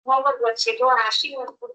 homework worksheet or asking what to put.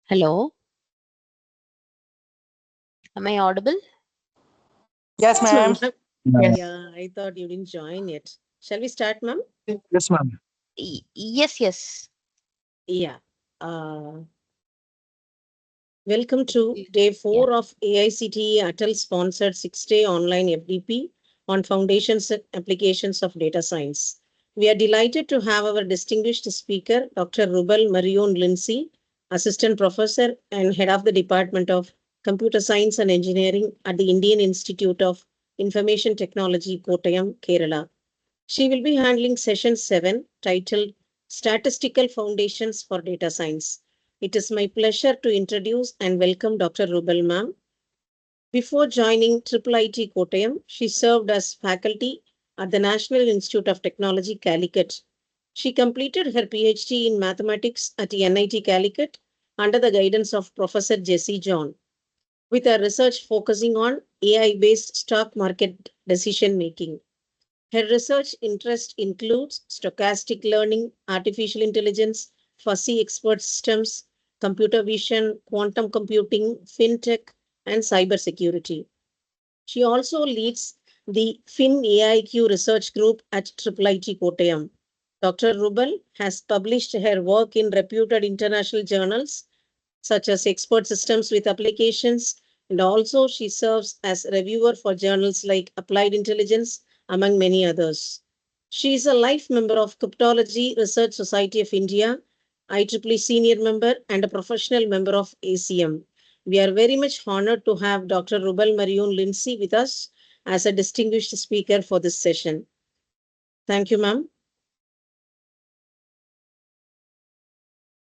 Hello, am I audible? Yes, ma'am. Yes. Yeah, I thought you didn't join yet. Shall we start, ma'am? Yes, ma'am. Yes. Yeah. Welcome to day 4 of IICT ATAL sponsored 6-day online FDP on foundations and applications of data science. We are delighted to have our distinguished speaker, Dr. Rubell Marion Lincy, Assistant Professor and Head of the Department of Computer Science and Engineering at the Indian Institute of Information Technology, Kottayam, Kerala. She will be handling session 7 titled Statistical Foundations for Data Science. It is my pleasure to introduce and welcome Dr. Rubell ma'am. Before joining IIIT Kottayam, she served as faculty at the National Institute of Technology, Calicut. She completed her PhD in mathematics at NIT Calicut under the guidance of Professor Jesse John, with her research focusing on AI-based stock market decision making. Her research interest includes stochastic learning, artificial intelligence, fuzzy expert systems, computer vision, quantum computing, fintech, and cybersecurity. She also leads the FinAIQ research group at IIIT Kottayam. Dr. Rubell has published her work in reputed international journals such as Expert Systems with Applications, and also she serves as reviewer for journals like Applied Intelligence, among many others. She is a life member of Cryptology Research Society of India, IEEE senior member, and a professional member of ACM. We are very much honored to have Dr. Rubell Marion Lincy with us as a distinguished speaker for this session. Thank you, ma'am.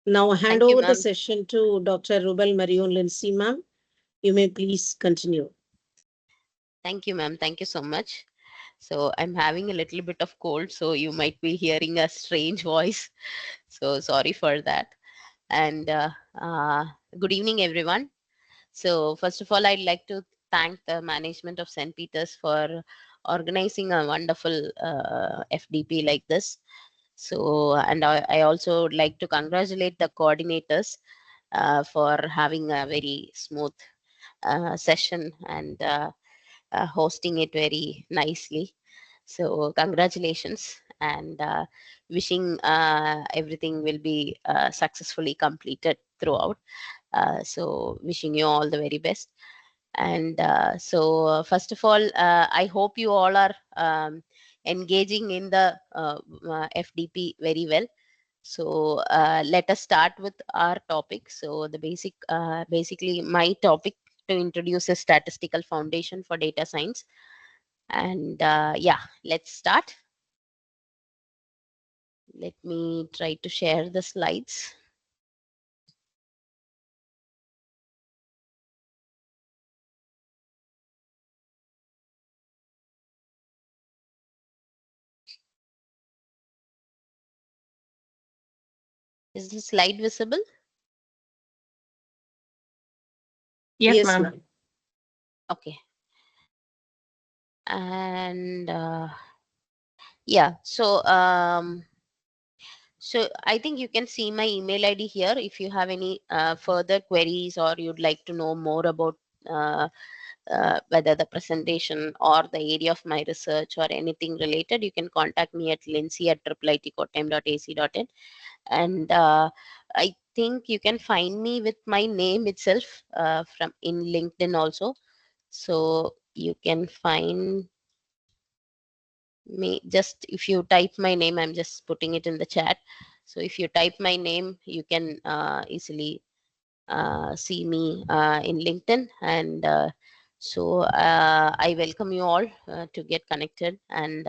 Now I hand Thank you, over the ma'am. session to Dr. Rubell Marion Lincy, ma'am. You may please continue. Thank you, ma'am. Thank you so much. So I'm having a little bit of cold, so you might be hearing a strange voice. So sorry for that. And good evening, everyone. So first of all, I'd like to thank the management of St. Peter's for organizing a wonderful FDP like this. So, and I also would like to congratulate the coordinators for having a very smooth session and hosting it very nicely. So congratulations, and wishing everything will be successfully completed throughout. So wishing you all the very best. And first of all, I hope you all are engaging in the FDP very well. So let us start with our topic. So the basically my topic to introduce a statistical foundation for data science. And yeah, let's start. Let me try to share the slides. Is the slide visible? Yes, Yes, ma'am. ma'am. Okay. And yeah, so So I think you can see my email ID here if you have any further queries or you'd like to know more about uh, whether the presentation or the area of my research or anything related, you can contact me at lindsay@iiitkottayam.ac.in. And I think you can find me with my name itself from in LinkedIn also. So you can find me just if you type my name. I'm just putting it in the chat. So if you type my name, you can easily see me in LinkedIn. And I welcome you all to get connected, and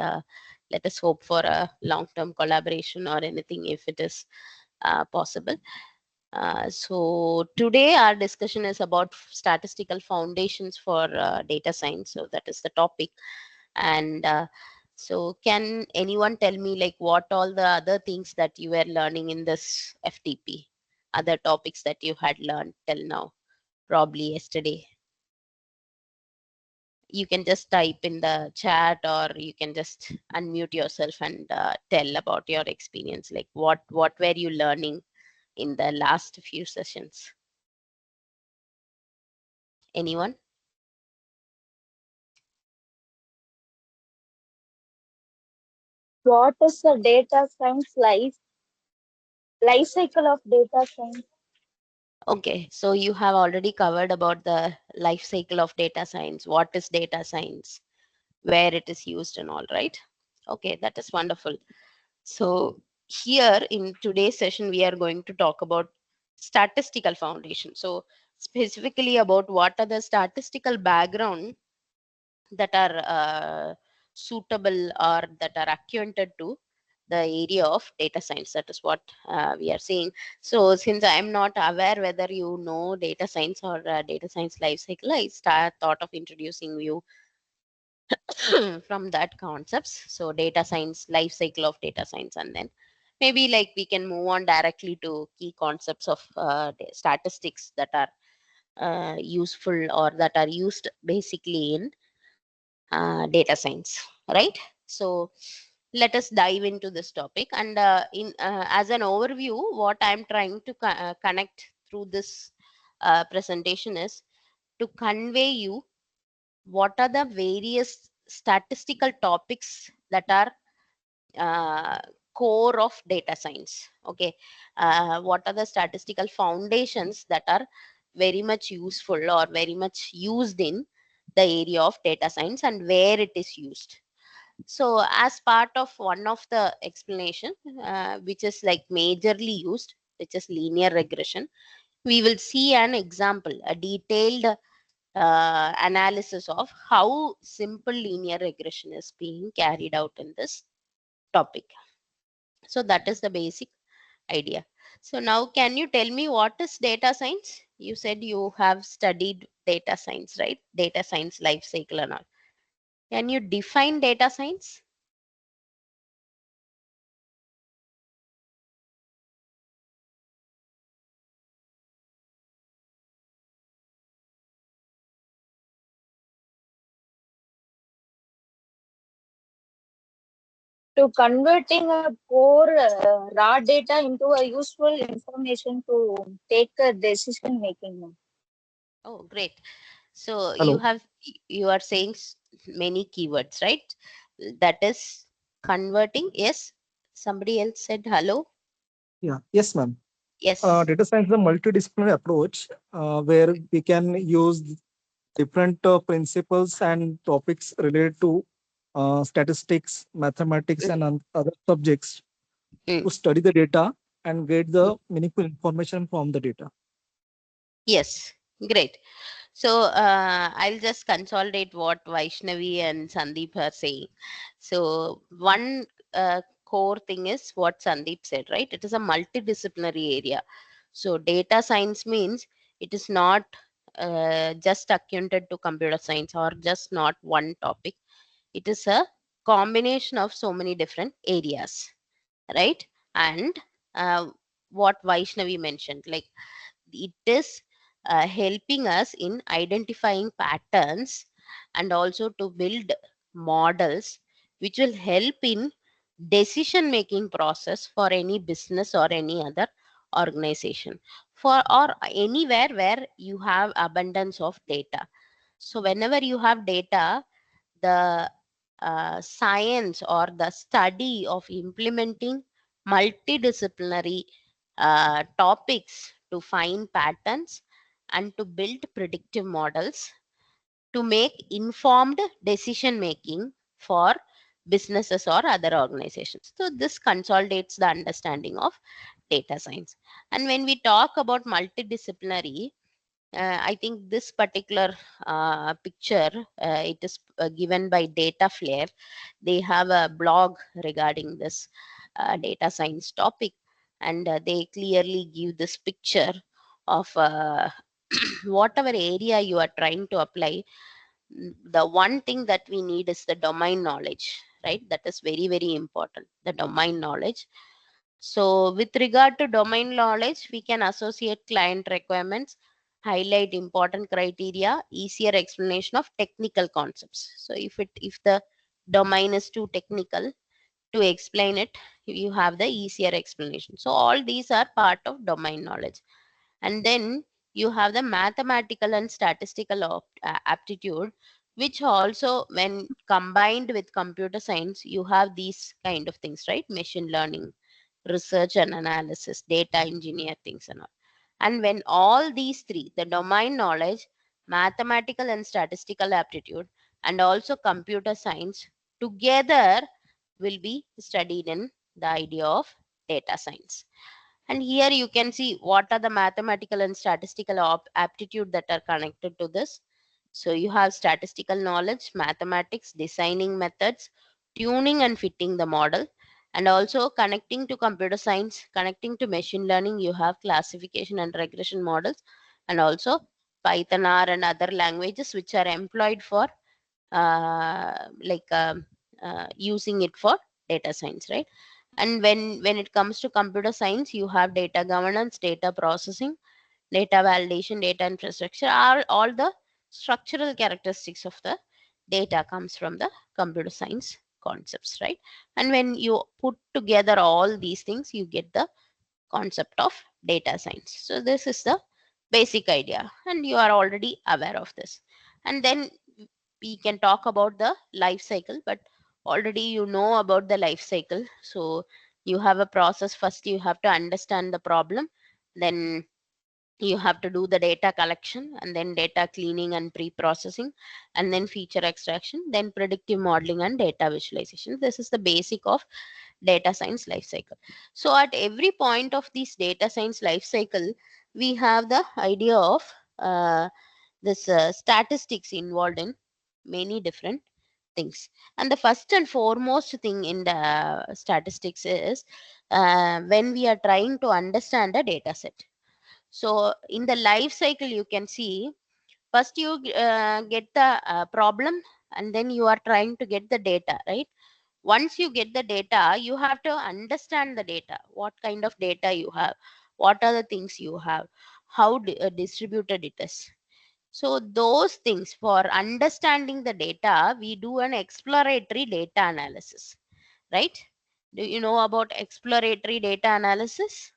let us hope for a long-term collaboration or anything if it is possible. So today our discussion is about statistical foundations for data science. So that is the topic. And so can anyone tell me like what all the other things that you were learning in this FTP, other topics that you had learned till now, probably yesterday? You can just type in the chat, or you can just unmute yourself and tell about your experience, like what were you learning in the last few sessions? Anyone? What is the data science life cycle of data science? Okay, so you have already covered about the life cycle of data science. What is data science? Where it is used and all, right? Okay, that is wonderful. So here in today's session, we are going to talk about statistical foundation. So specifically about what are the statistical background that are suitable or that are acquainted to the area of data science. That is what we are saying. So since I am not aware whether you know data science or data science life cycle, I thought of introducing you from that concepts. So data science, life cycle of data science, and then maybe like we can move on directly to key concepts of statistics that are useful or that are used basically in data science, right? So let us dive into this topic. And in as an overview, what I'm trying to connect through this presentation is to convey you what are the various statistical topics that are uh, core of data science. Okay, what are the statistical foundations that are very much useful or very much used in the area of data science and where it is used. So as part of one of the explanation, which is like majorly used, which is linear regression, we will see an example, a detailed analysis of how simple linear regression is being carried out in this topic. So that is the basic idea. So now can you tell me what is data science? You said you have studied data science, right? Data science life cycle and all. Can you define data science? To converting a core raw data into a useful information to take a decision making. Oh, great. So Hello. you are saying many keywords, right? That is converting. Yes. Somebody else said hello. Yeah. Yes, ma'am. Yes. Data science is a multidisciplinary approach where we can use different principles and topics related to statistics, mathematics, and other subjects Mm. to study the data and get the meaningful information from the data. Yes. Great. So I'll just consolidate what Vaishnavi and Sandeep are saying. So one core thing is what Sandeep said, right? It is a multidisciplinary area. So data science means it is not just accounted to computer science or just not one topic. It is a combination of so many different areas, right? And what Vaishnavi mentioned, like it is helping us in identifying patterns and also to build models which will help in decision making process for any business or any other organization, for or anywhere where you have abundance of data. So whenever you have data, the science or the study of implementing multidisciplinary topics to find patterns and to build predictive models to make informed decision making for businesses or other organizations. So this consolidates the understanding of data science. And when we talk about multidisciplinary, I think this particular picture, it is given by Data Flare. They have a blog regarding this data science topic, and they clearly give this picture of whatever area you are trying to apply. The one thing that we need is the domain knowledge, right? That is very, very important, the domain knowledge. So with regard to domain knowledge, we can associate client requirements, highlight important criteria, easier explanation of technical concepts. So if the domain is too technical to explain it, you have the easier explanation. So all these are part of domain knowledge. And then you have the mathematical and statistical aptitude, which also when combined with computer science, you have these kind of things, right? Machine learning, research and analysis, data engineer things and all. And when all these three, the domain knowledge, mathematical and statistical aptitude, and also computer science together will be studied in the idea of data science. And here you can see what are the mathematical and statistical aptitude that are connected to this. So you have statistical knowledge, mathematics, designing methods, tuning and fitting the model, and also connecting to computer science, connecting to machine learning, you have classification and regression models, and also Python, R, and other languages which are employed for using it for data science, right? And when it comes to computer science, you have data governance, data processing, data validation, data infrastructure. All the structural characteristics of the data comes from the computer science concepts, right? And when you put together all these things, you get the concept of data science. So this is the basic idea, and you are already aware of this. And then we can talk about the life cycle, but already you know about the life cycle. So you have a process. First you have to understand the problem, then you have to do the data collection, and then data cleaning and pre-processing, and then feature extraction, then predictive modeling and data visualization. This is the basic of data science life cycle. So at every point of this data science life cycle, we have the idea of this statistics involved in many different things. And the first and foremost thing in the statistics is when we are trying to understand a data set. So in the life cycle, you can see first you get the problem, and then you are trying to get the data, right? Once you get the data, you have to understand the data, what kind of data you have, what are the things you have, how distributed it is. So those things, for understanding the data, we do an exploratory data analysis, right? Do you know about exploratory data analysis?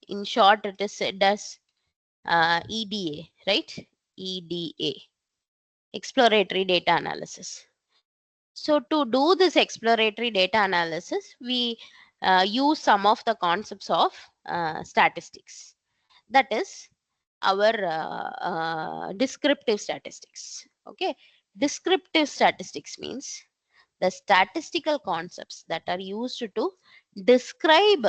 In short, it is said as EDA, right? EDA, exploratory data analysis. So to do this exploratory data analysis, we use some of the concepts of statistics. That is our descriptive statistics. Okay, descriptive statistics means the statistical concepts that are used to describe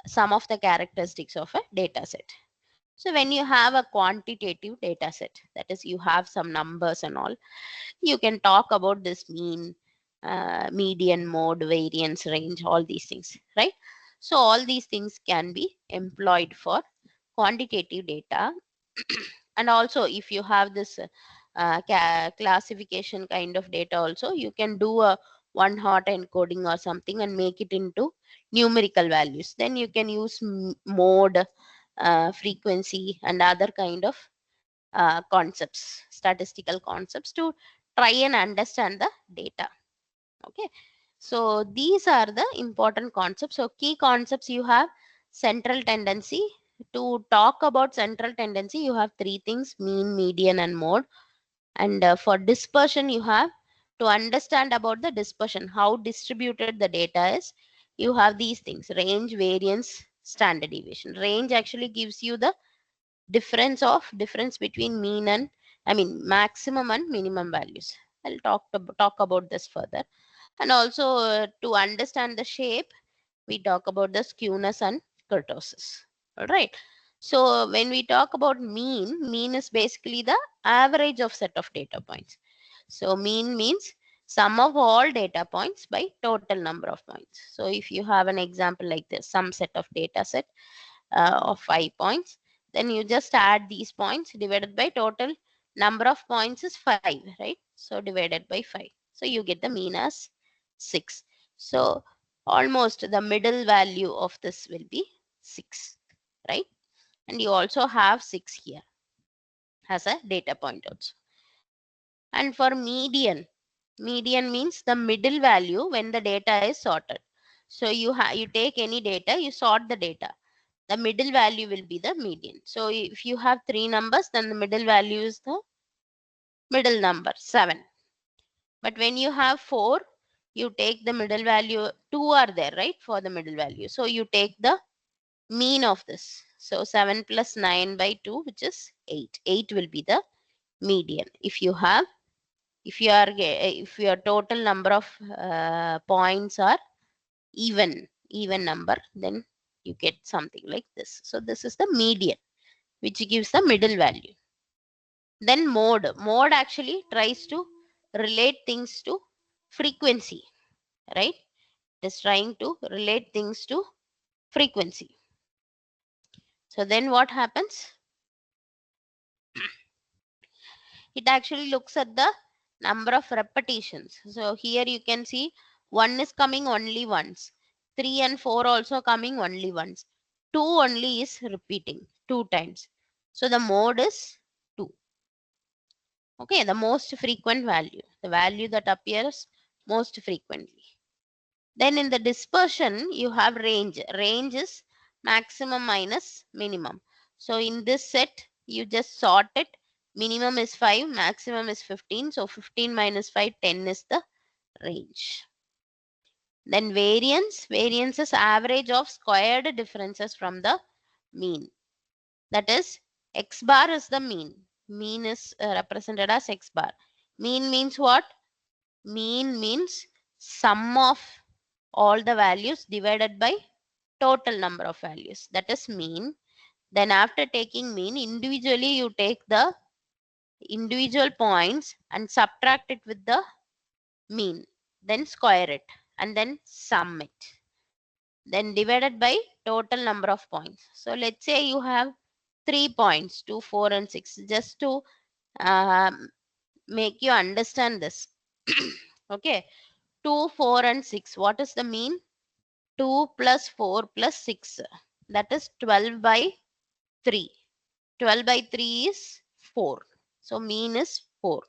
some of the characteristics of a data set. So when you have a quantitative data set, that is you have some numbers and all, you can talk about this mean, median, mode, variance, range, all these things, right? So all these things can be employed for quantitative data. And also if you have this classification kind of data also, you can do a one hot encoding or something and make it into numerical values. Then you can use mode, frequency and other kind of concepts, statistical concepts, to try and understand the data. Okay, so these are the important concepts. So key concepts, you have central tendency. To talk about central tendency, you have three things: mean, median, and mode. And for dispersion, you have to understand about the dispersion, how distributed the data is. You have these things: range, variance, standard deviation. Range actually gives you the difference between mean and, I mean, maximum and minimum values. I'll talk about this further. And also to understand the shape, we talk about the skewness and kurtosis. All right. So when we talk about mean is basically the average of set of data points. So mean means sum of all data points by total number of points. So if you have an example like this, some set of data set of 5 points, then you just add these points divided by total number of points is 5, right? So divided by 5. So you get the mean as 6. So almost the middle value of this will be 6, right? And you also have 6 here as a data point also. And for median means the middle value when the data is sorted. So you take any data, you sort the data, the middle value will be the median. So if you have 3 numbers, then the middle value is the middle number 7. But when you have 4, you take the middle value. 2 are there, right, for the middle value. So you take the mean of this. So 7 plus 9 by 2, which is 8. 8 will be the median. If your total number of points are even number, then you get something like this. So this is the median, which gives the middle value. Then mode actually tries to relate things to frequency, right? It is trying to relate things to frequency. So then what happens? It actually looks at the number of repetitions. So here you can see 1 is coming only once, 3 and 4 also coming only once, 2 only is repeating 2 times. So the mode is 2. Okay, the most frequent value, the value that appears most frequently. Then in the dispersion, you have range. Range is maximum minus minimum. So in this set, you just sort it. Minimum is 5, maximum is 15. So 15 minus 5, 10 is the range. Then variance. Variance is average of squared differences from the mean. That is, x bar is the mean. Mean is represented as x bar. Mean means what? Mean means sum of all the values divided by total number of values. That is mean. Then after taking mean, individually you take the individual points and subtract it with the mean. Then square it and then sum it. Then divided by total number of points. So let's say you have 3 points, 2, 4 and 6. Just to make you understand this. Okay. 2, 4 and 6. What is the mean? 2 plus 4 plus 6. That is 12 by 3. 12 by 3 is 4. So mean is 4.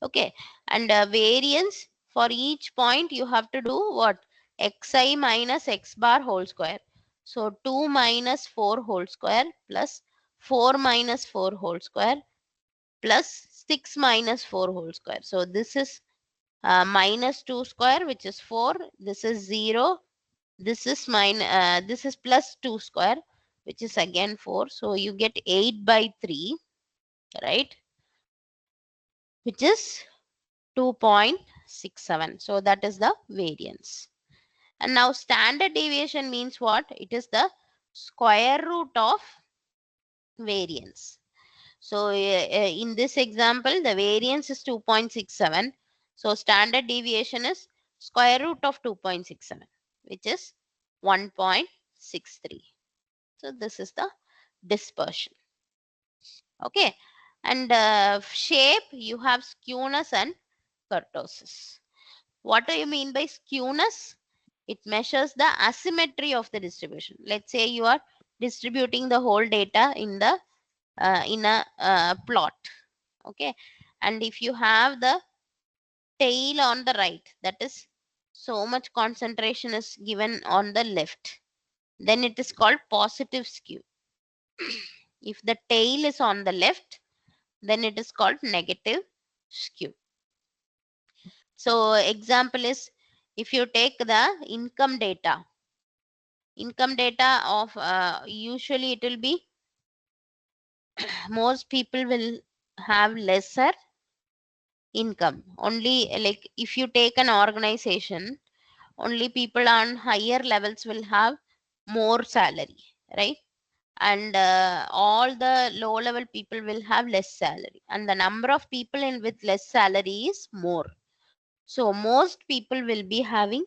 Okay. And variance, for each point you have to do what? Xi minus x bar whole square. So 2 minus 4 whole square plus 4 minus 4 whole square plus 6 minus 4 whole square. So this is minus 2 square, which is 4. This is 0. This is this is plus 2 square, which is again 4. So you get 8 by 3, right? Which is 2.67. So that is the variance. And now standard deviation means what? It is the square root of variance. So in this example, the variance is 2.67. So standard deviation is square root of 2.67, which is 1.63. So this is the dispersion. Okay. And shape, you have skewness and kurtosis. What do you mean by skewness? It measures the asymmetry of the distribution. Let's say you are distributing the whole data in a plot. Okay. And if you have the tail on the right, that is so much concentration is given on the left, then it is called positive skew. If the tail is on the left, then it is called negative skew. So example is, if you take the income data of usually it will be most people will have lesser income. Only like if you take an organization, only people on higher levels will have more salary, right? And all the low level people will have less salary, and the number of people in with less salary is more. So most people will be having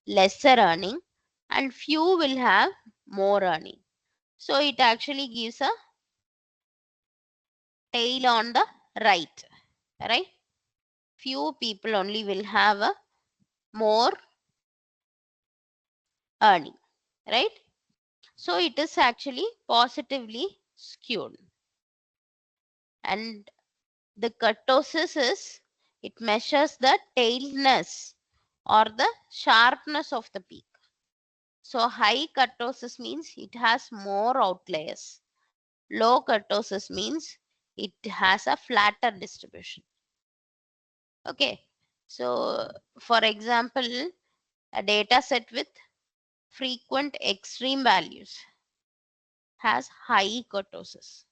lesser earning and few will have more earning. So it actually gives a tail on the right, right? Few people only will have a more earning, right? So it is actually positively skewed. And the kurtosis is, it measures the tailness or the sharpness of the peak. So high kurtosis means it has more outliers. Low kurtosis means it has a flatter distribution. Okay. So for example, a data set with frequent extreme values has high kurtosis.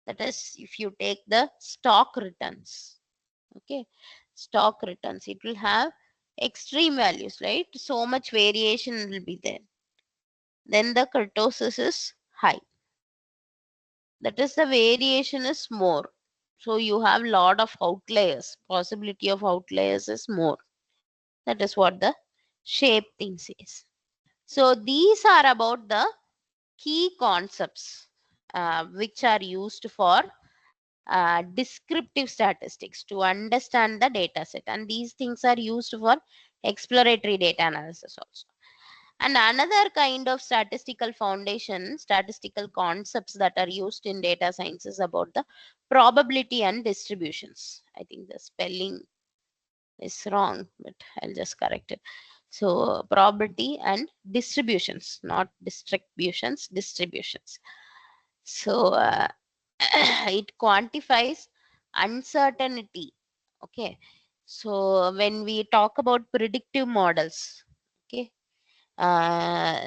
That is, if you take the stock returns, okay, stock returns, it will have extreme values, right? So much variation will be there. Then the kurtosis is high. That is, the variation is more. So you have lot of outliers. Possibility of outliers is more. That is what the shape thing says. So these are about the key concepts which are used for descriptive statistics to understand the data set, and these things are used for exploratory data analysis also. And another kind of statistical foundation, statistical concepts that are used in data science is about the probability and distributions. I think the spelling is wrong, but I'll just correct it. So probability and distributions, not distributions, distributions. So it quantifies uncertainty. Okay. So when we talk about predictive models, okay.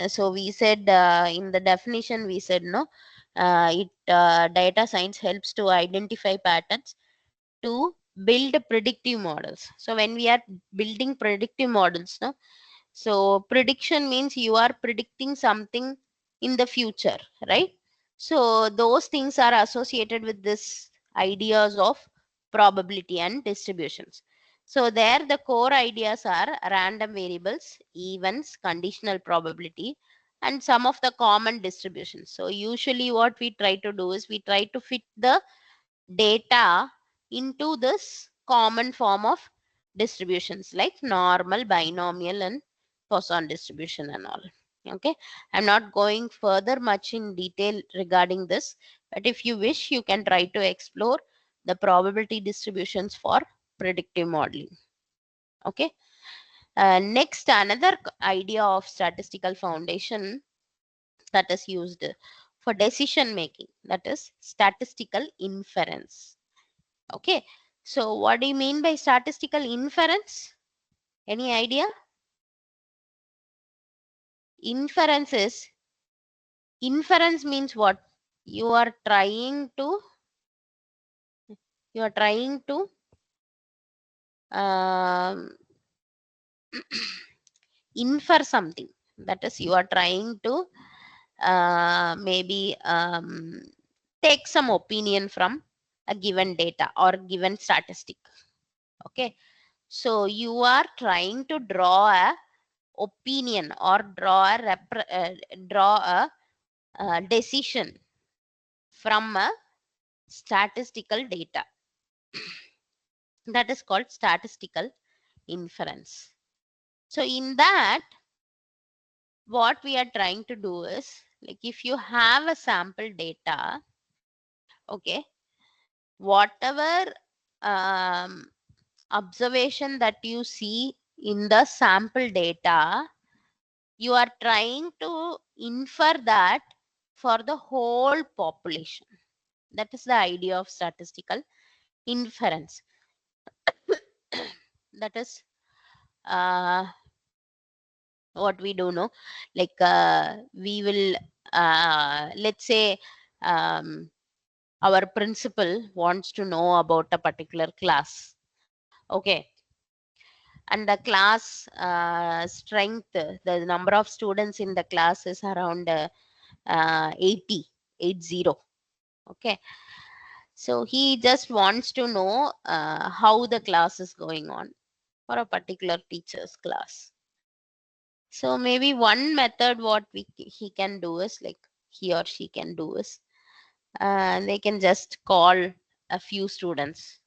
So we said in the definition, we said no, data science helps to identify patterns to build predictive models. So when we are building predictive models, no, so prediction means you are predicting something in the future, right? So those things are associated with this ideas of probability and distributions. So there the core ideas are random variables, events, conditional probability, and some of the common distributions. So usually what we try to do is we try to fit the data into this common form of distributions like normal, binomial, and Poisson distribution and all. Okay, I'm not going further much in detail regarding this, but if you wish, you can try to explore the probability distributions for predictive modeling. Okay. Next, another idea of statistical foundation that is used for decision making, that is statistical inference. Okay. So what do you mean by statistical inference? Any idea? Inference means what? You are trying to um, infer something. That is, you are trying to maybe take some opinion from a given data or given statistic. Okay. So you are trying to draw a opinion or draw a decision from a statistical data. That is called statistical inference. So in that, what we are trying to do is, like, if you have a sample data, okay, whatever observation that you see in the sample data, you are trying to infer that for the whole population. That is the idea of statistical inference. That is what we do know. Like we will, let's say, our principal wants to know about a particular class. Okay. And the class strength, the number of students in the class is around 80. Okay. So he just wants to know how the class is going on for a particular teacher's class. So maybe one method what he can do is, like he or she can do is, they can just call a few students,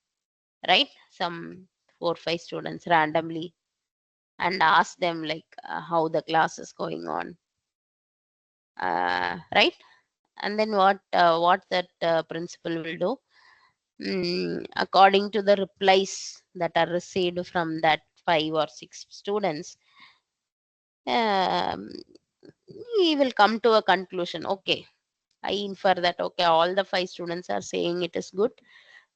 right? Some 4 or 5 students randomly, and ask them like how the class is going on, right? And then what that principal will do, according to the replies that are received from that 5 or 6 students, um, he will come to a conclusion. Okay, I infer that, okay, all the 5 students are saying it is good,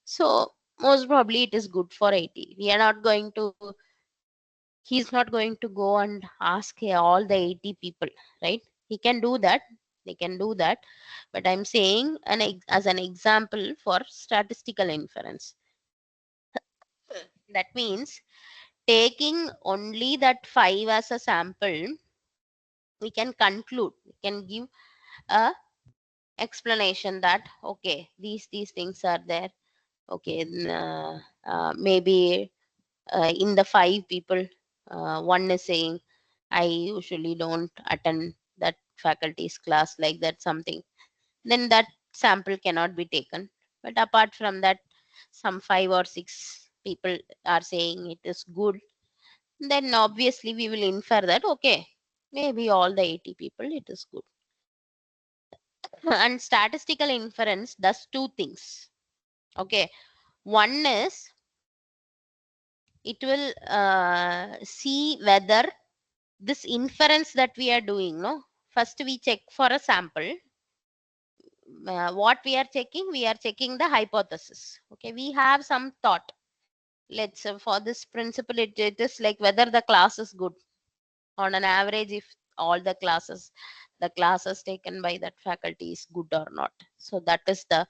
so most probably it is good for 80. We are not going to, he's not going to go and ask all the 80 people, right? He can do that, they can do that, but I'm saying as an example for statistical inference. That means taking only that 5 as a sample, we can conclude, we can give a explanation that, okay, these things are there. Okay, maybe in the 5 people, one is saying, I usually don't attend that faculty's class, like that, something. Then that sample cannot be taken. But apart from that, some 5 or 6 people are saying it is good. Then obviously we will infer that, okay, maybe all the 80 people it is good. And statistical inference does 2 things. Okay, one is it will see whether this inference that we are doing, no, first we check for a sample. What we are checking, we are checking the hypothesis. Okay, we have some thought. Let's for this principle, it is like whether the class is good on an average, if all the classes taken by that faculty is good or not. So that is the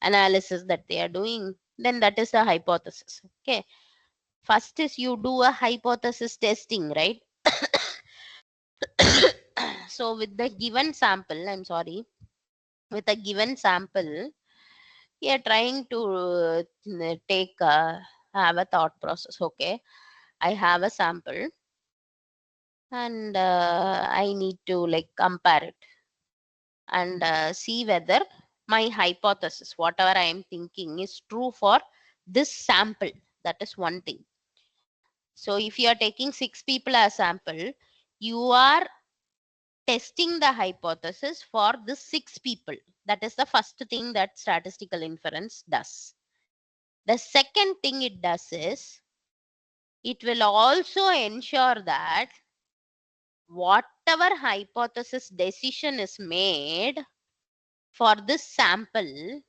analysis that they are doing. Then that is the hypothesis. Okay, first is you do a hypothesis testing, right? So with the given sample, I'm sorry, with a given sample, we are trying to have a thought process. Okay, I have a sample, and I need to like compare it and see whether my hypothesis, whatever I am thinking, is true for this sample. That is one thing. So if you are taking 6 people as sample, you are testing the hypothesis for the 6 people. That is the first thing that statistical inference does. The second thing it does is it will also ensure that whatever hypothesis decision is made for this sample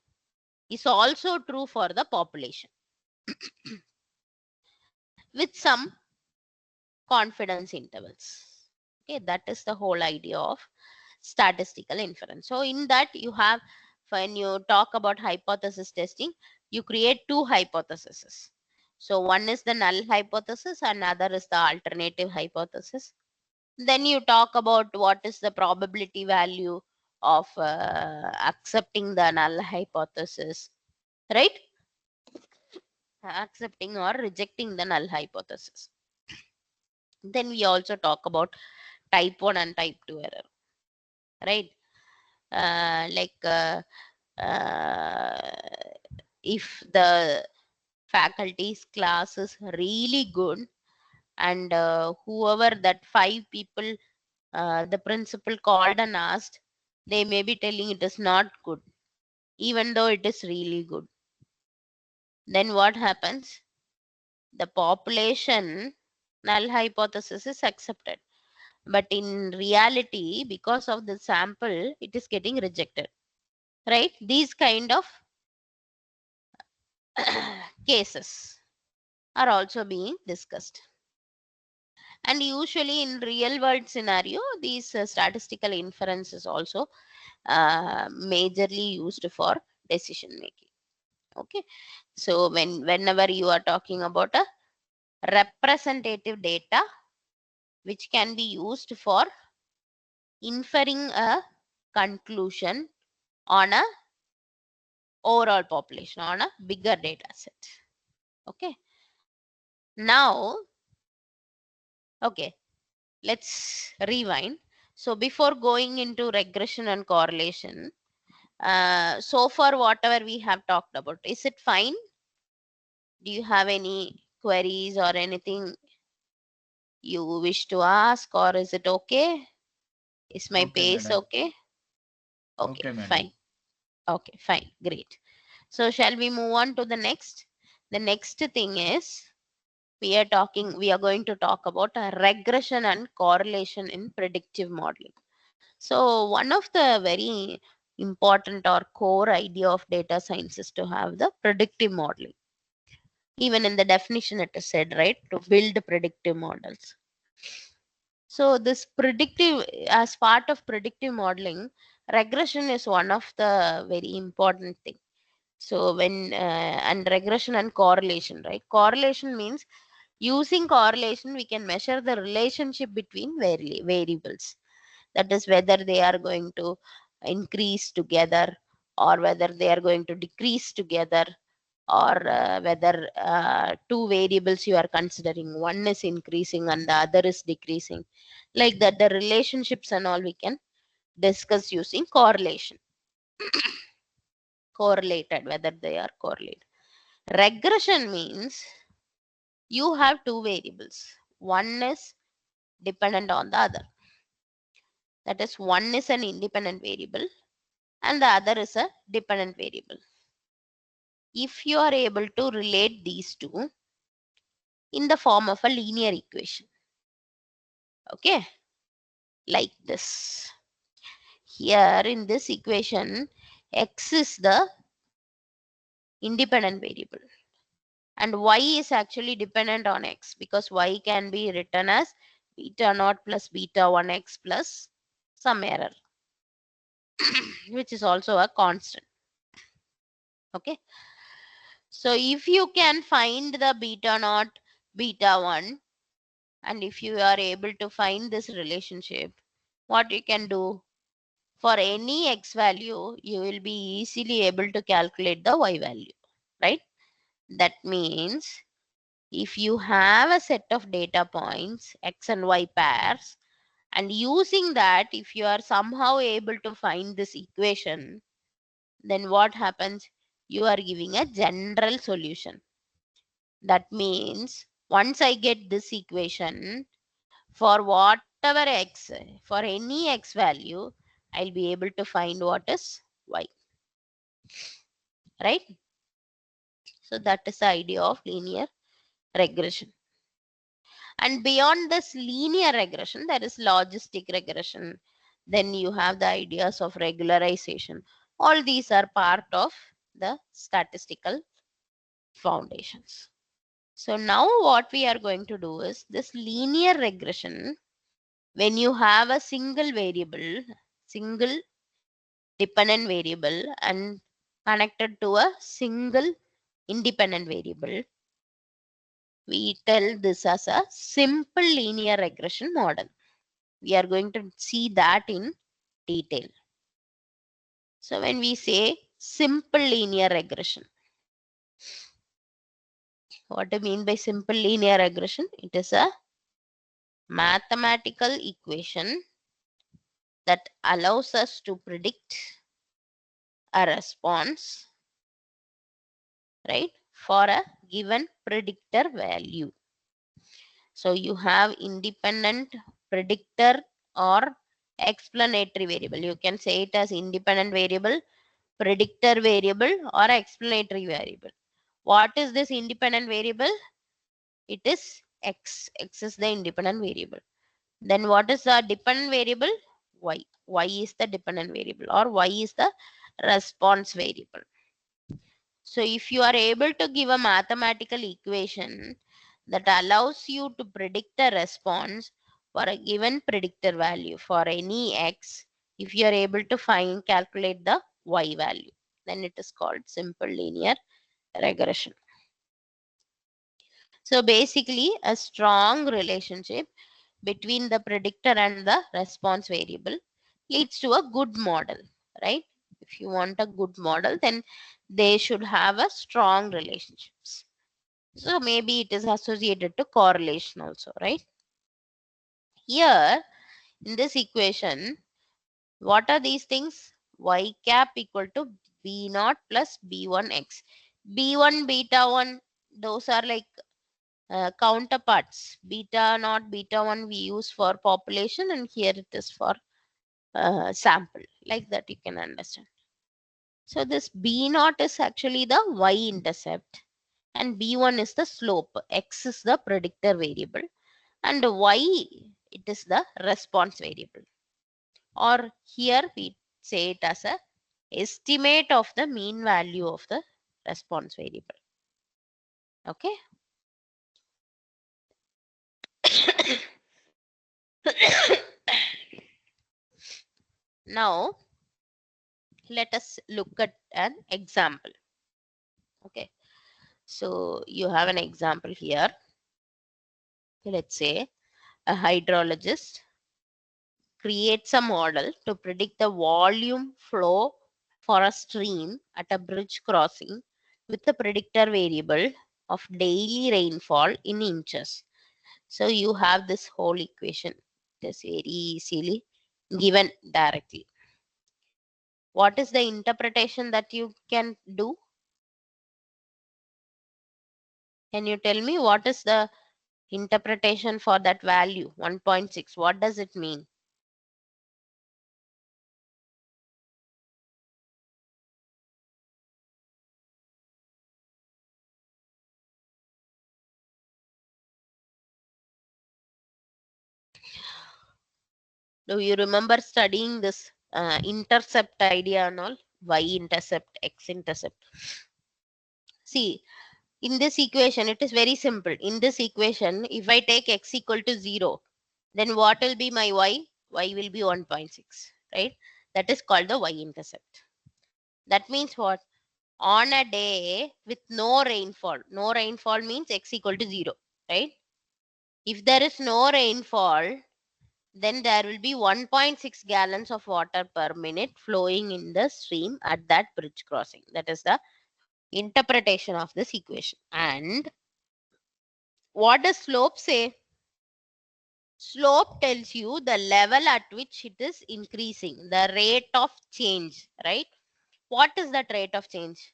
is also true for the population with some confidence intervals. Okay, that is the whole idea of statistical inference. So in that you have, when you talk about hypothesis testing, you create 2 hypotheses. So one is the null hypothesis, and another is the alternative hypothesis. Then you talk about what is the probability value of accepting the null hypothesis, right? Accepting or rejecting the null hypothesis. Then we also talk about type 1 and type 2 error, right? If the faculty's class is really good, and whoever that 5 people the principal called and asked, they may be telling it is not good, even though it is really good. Then what happens? the population null hypothesis is accepted. But in reality, because of the sample, it is getting rejected. Right? These kind of cases are also being discussed. And usually in real world scenario, these statistical inference is also majorly used for decision making. Okay. So whenever you are talking about a representative data, which can be used for inferring a conclusion on a overall population, on a bigger data set. Okay. Now, okay, let's rewind. So before going into regression and correlation, so far whatever we have talked about, is it fine? Do you have any queries or anything you wish to ask, or is it okay? Is my pace okay? Okay, fine. Okay, fine, great. So shall we move on to the next? The next thing is we are going to talk about a regression and correlation in predictive modeling. So one of the very important or core idea of data science is to have the predictive modeling. Even in the definition it is said, right, to build predictive models. So this predictive, as part of predictive modeling, regression is one of the very important thing. So and regression and correlation, right? Correlation means using correlation, we can measure the relationship between variables. That is whether they are going to increase together or whether they are going to decrease together, or whether two variables you are considering, one is increasing and the other is decreasing. Like that, the relationships and all we can discuss using correlation. Correlated, whether they are correlated. Regression means you have two variables. One is dependent on the other. That is, one is an independent variable and the other is a dependent variable. If you are able to relate these two in the form of a linear equation, okay, like this. Here in this equation, x is the independent variable and y is actually dependent on x, because y can be written as beta naught plus beta 1x plus some error, which is also a constant. Okay. So if you can find the beta naught, beta 1, and if you are able to find this relationship, what you can do, for any x value, you will be easily able to calculate the y value, right? That means if you have a set of data points, x and y pairs, and using that, if you are somehow able to find this equation, then what happens? You are giving a general solution. That means once I get this equation, for whatever x, for any x value, I'll be able to find what is y, right? So that is the idea of linear regression. And beyond this linear regression, there is logistic regression. Then you have the ideas of regularization. All these are part of the statistical foundations. So now what we are going to do is this linear regression, when you have a single variable, single dependent variable and connected to a single independent variable, we tell this as a simple linear regression model. We are going to see that in detail. So when we say simple linear regression, what do you mean by simple linear regression? It is a mathematical equation that allows us to predict a response, right, for a given predictor value. So you have independent predictor or explanatory variable. You can say it as independent variable, predictor variable, or explanatory variable. What is this independent variable? It is x. X is the independent variable. Then what is the dependent variable? Y. Y is the dependent variable, or Y is the response variable. So if you are able to give a mathematical equation that allows you to predict the response for a given predictor value for any x, if you are able to calculate the y value, then it is called simple linear regression. So basically, a strong relationship between the predictor and the response variable leads to a good model, right? If you want a good model, then they should have a strong relationships. So maybe it is associated to correlation also, right? Here in this equation, what are these things? Y cap equal to B naught plus B1x. B1, beta 1, those are like counterparts. Beta naught, beta 1 we use for population, and here it is for sample. Like that you can understand. So this B naught is actually the y-intercept, and B1 is the slope. X is the predictor variable, and y, it is the response variable. Or here we say it as a estimate of the mean value of the response variable. Okay. Now let us look at an example. Okay, so you have an example here. Let's say a hydrologist creates a model to predict the volume flow for a stream at a bridge crossing with the predictor variable of daily rainfall in inches. So you have this whole equation. It is very easily given directly. What is the interpretation that you can do? Can you tell me what is the interpretation for that value 1.6? What does it mean? Do you remember studying this intercept idea and all? Y-intercept, x-intercept. See, in this equation, it is very simple. In this equation, if I take x equal to 0, then what will be my y? Y will be 1.6, right? That is called the y-intercept. That means what? On a day with no rainfall means x equal to 0, right? If there is no rainfall, then there will be 1.6 gallons of water per minute flowing in the stream at that bridge crossing. That is the interpretation of this equation. And what does slope say? Slope tells you the level at which it is increasing, the rate of change, right? What is that rate of change?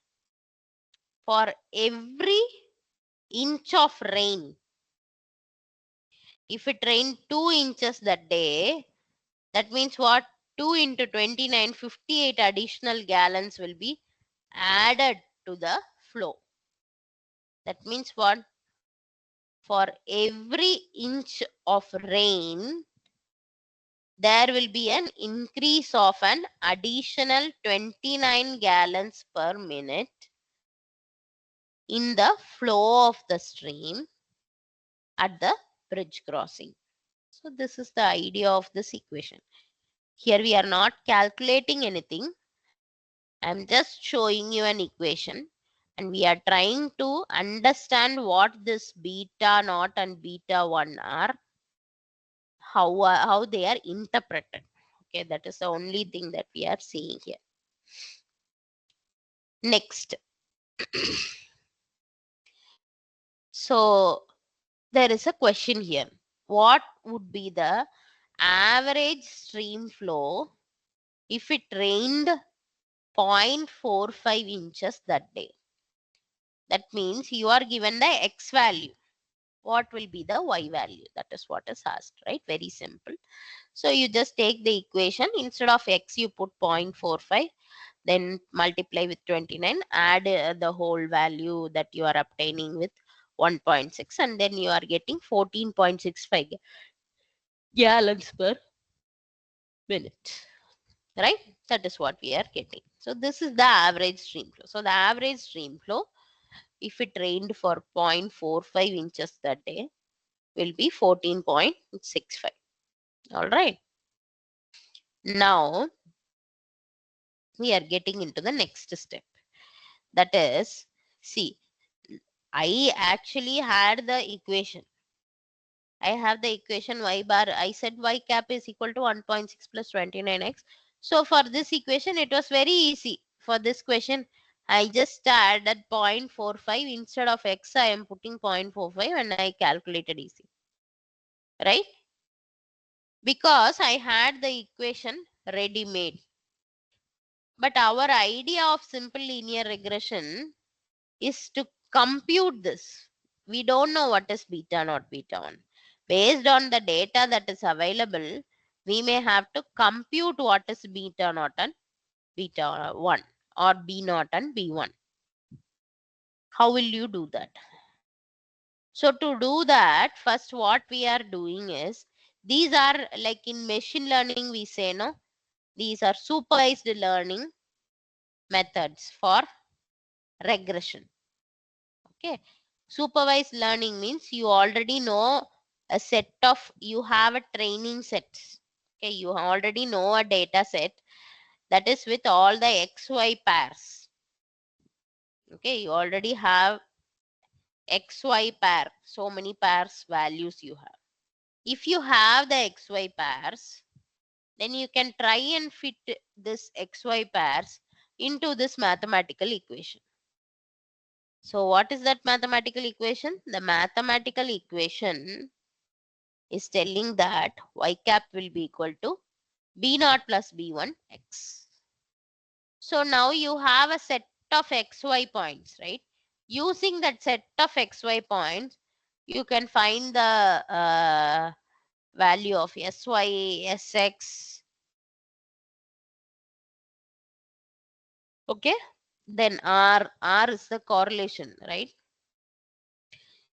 For every inch of rain, if it rained 2 inches that day, that means what? 2 into 29, 58 additional gallons will be added to the flow. That means what? For every inch of rain, there will be an increase of an additional 29 gallons per minute in the flow of the stream at the bridge crossing. So this is the idea of this equation. Here we are not calculating anything. I'm just showing you an equation, and we are trying to understand what this beta naught and beta 1 are, how they are interpreted. Okay, that is the only thing that we are seeing here. Next. So there is a question here. What would be the average stream flow if it rained 0.45 inches that day? That means you are given the x value. What will be the y value? That is what is asked, right? Very simple. So you just take the equation. Instead of x, you put 0.45, then multiply with 29, add the whole value that you are obtaining with 1.6, and then you are getting 14.65 gallons per minute, right? That is what we are getting. So this is the average stream flow. So the average stream flow, if it rained for 0.45 inches that day, will be 14.65. All right. Now we are getting into the next step. That is, see, I actually had the equation. I have the equation y bar. I said y cap is equal to 1.6 plus 29x. So for this equation, it was very easy. For this question, I just added 0.45 instead of x. I am putting 0.45 and I calculated easy, right? Because I had the equation ready made. But our idea of simple linear regression is to compute this. We don't know what is beta naught, beta 1. Based on the data that is available, we may have to compute what is beta naught and beta 1 or B naught and B1. How will you do that? So to do that, first what we are doing is, these are like in machine learning we say, no, these are supervised learning methods for regression. Okay, supervised learning means you already know a set of, you have a training set. Okay, you already know a data set that is with all the xy pairs. Okay, you already have xy pair, so many pairs values you have. If you have the xy pairs, then you can try and fit this xy pairs into this mathematical equation. So what is that mathematical equation? The mathematical equation is telling that y cap will be equal to b naught plus b1 x. So now you have a set of xy points, right? Using that set of xy points, you can find the value of sy, sx. Okay, then r is the correlation, right?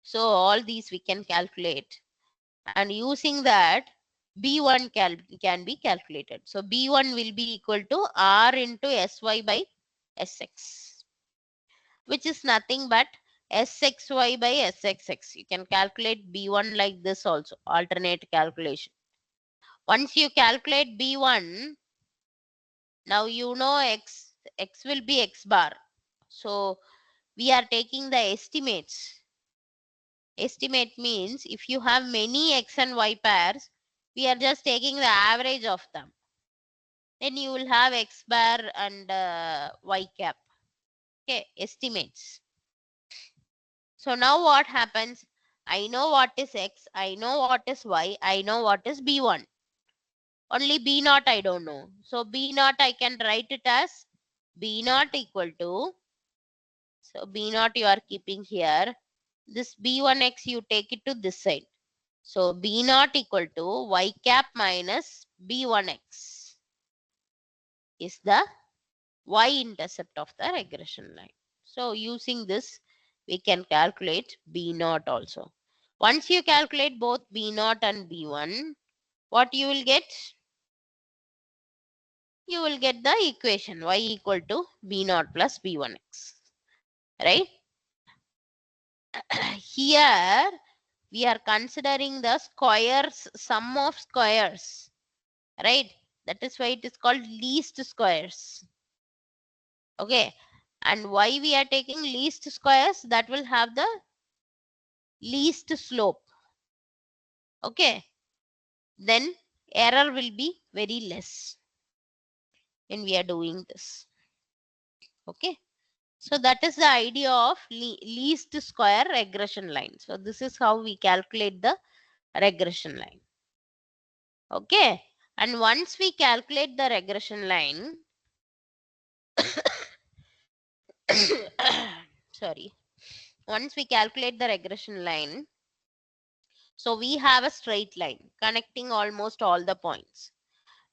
So all these we can calculate, and using that b1 can be calculated. So b1 will be equal to r into sy by sx, which is nothing but sxy by sxx. You can calculate b1 like this also, alternate calculation. Once you calculate b1, now you know x will be x bar. So we are taking the estimates. Estimate means if you have many x and y pairs, we are just taking the average of them. Then you will have x bar and y cap. Okay, estimates. So now what happens? I know what is x, I know what is y, I know what is b1. Only b naught I don't know. So b naught I can write it as b naught equal to, so b naught you are keeping here. This b1x you take it to this side. So b naught equal to y cap minus b1x is the y-intercept of the regression line. So using this, we can calculate b naught also. Once you calculate both b naught and b1, what you will get? You will get the equation y equal to b naught plus b1x, right? Here we are considering the squares, sum of squares, right? That is why it is called least squares. Okay, and why we are taking least squares? That will have the least slope. Okay, then error will be very less when we are doing this. Okay, so that is the idea of least square regression line. So this is how we calculate the regression line. Okay, and once we calculate the regression line, sorry, once we calculate the regression line, so we have a straight line connecting almost all the points,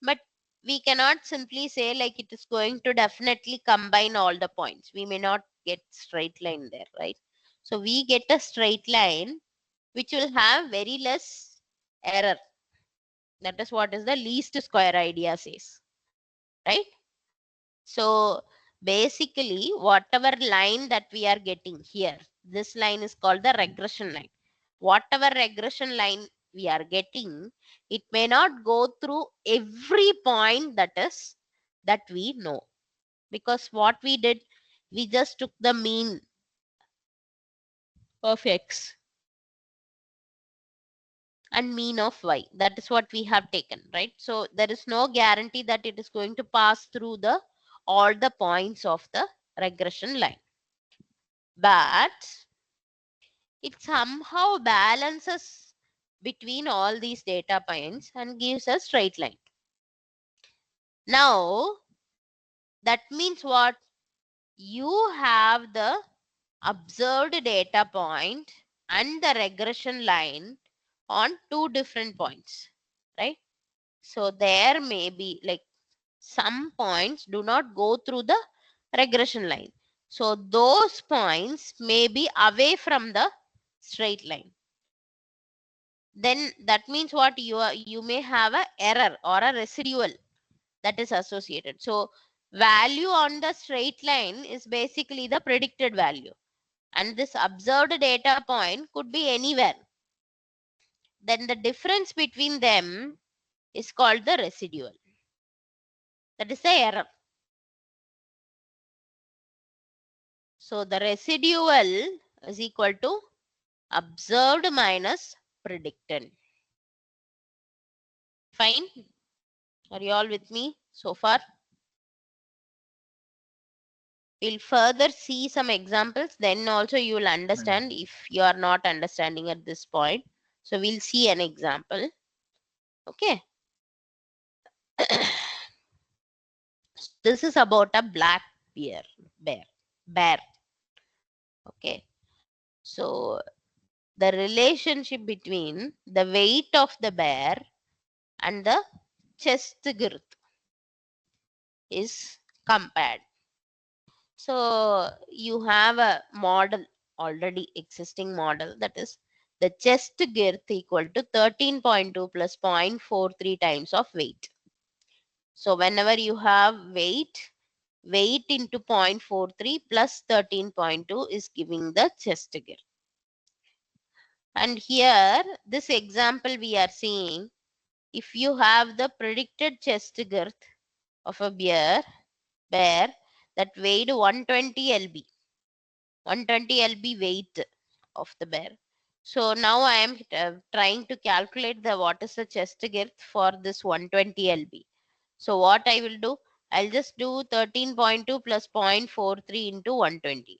but we cannot simply say like it is going to definitely combine all the points. We may not get straight line there, right? So we get a straight line which will have very less error. That is what is the least square idea says, right? So basically, whatever line that we are getting here, this line is called the regression line. Whatever regression line we are getting, it may not go through every point that we know. Because what we did, we just took the mean of x and mean of y. That is what we have taken, right? So there is no guarantee that it is going to pass through all the points of the regression line. But it somehow balances between all these data points and gives a straight line. Now, that means what? You have the observed data point and the regression line on two different points, right? So there may be like some points do not go through the regression line. So those points may be away from the straight line. Then that means what? You may have a error or a residual that is associated. So value on the straight line is basically the predicted value. And this observed data point could be anywhere. Then the difference between them is called the residual. That is the error. So the residual is equal to observed minus predicted. Fine? Are you all with me so far? We'll further see some examples. Then also you will understand if you are not understanding at this point. So we'll see an example. Okay. This is about a black bear. Okay. So the relationship between the weight of the bear and the chest girth is compared. So you have a model, already existing model, that is the chest girth equal to 13.2 plus 0.43 times of weight. So whenever you have weight into 0.43 plus 13.2 is giving the chest girth. And here, this example we are seeing, if you have the predicted chest girth of a bear that weighed 120 lb, 120 lb weight of the bear. So now I am trying to calculate what is the chest girth for this 120 lb. So what I will do, I'll just do 13.2 plus 0.43 into 120,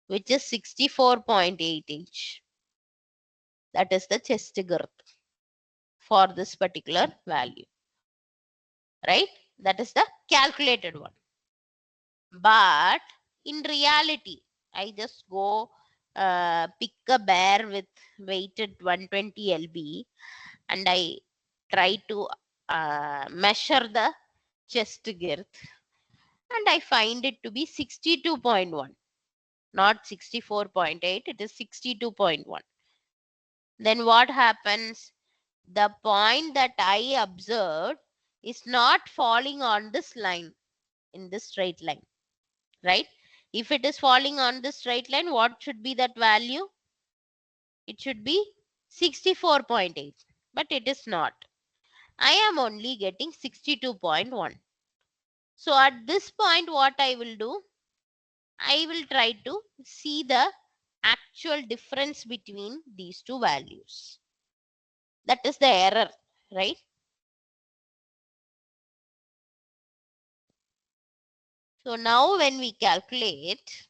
which is 64.8 inch. That is the chest girth for this particular value, right? That is the calculated one. But in reality, I just go pick a bear with weighted 120 lb and I try to measure the chest girth and I find it to be 62.1, not 64.8, it is 62.1. Then what happens? The point that I observed is not falling on this line, in this straight line, right? If it is falling on the straight line, what should be that value? It should be 64.8, but it is not. I am only getting 62.1. So at this point, what I will do? I will try to see the actual difference between these two values. That is the error, right? So now when we calculate,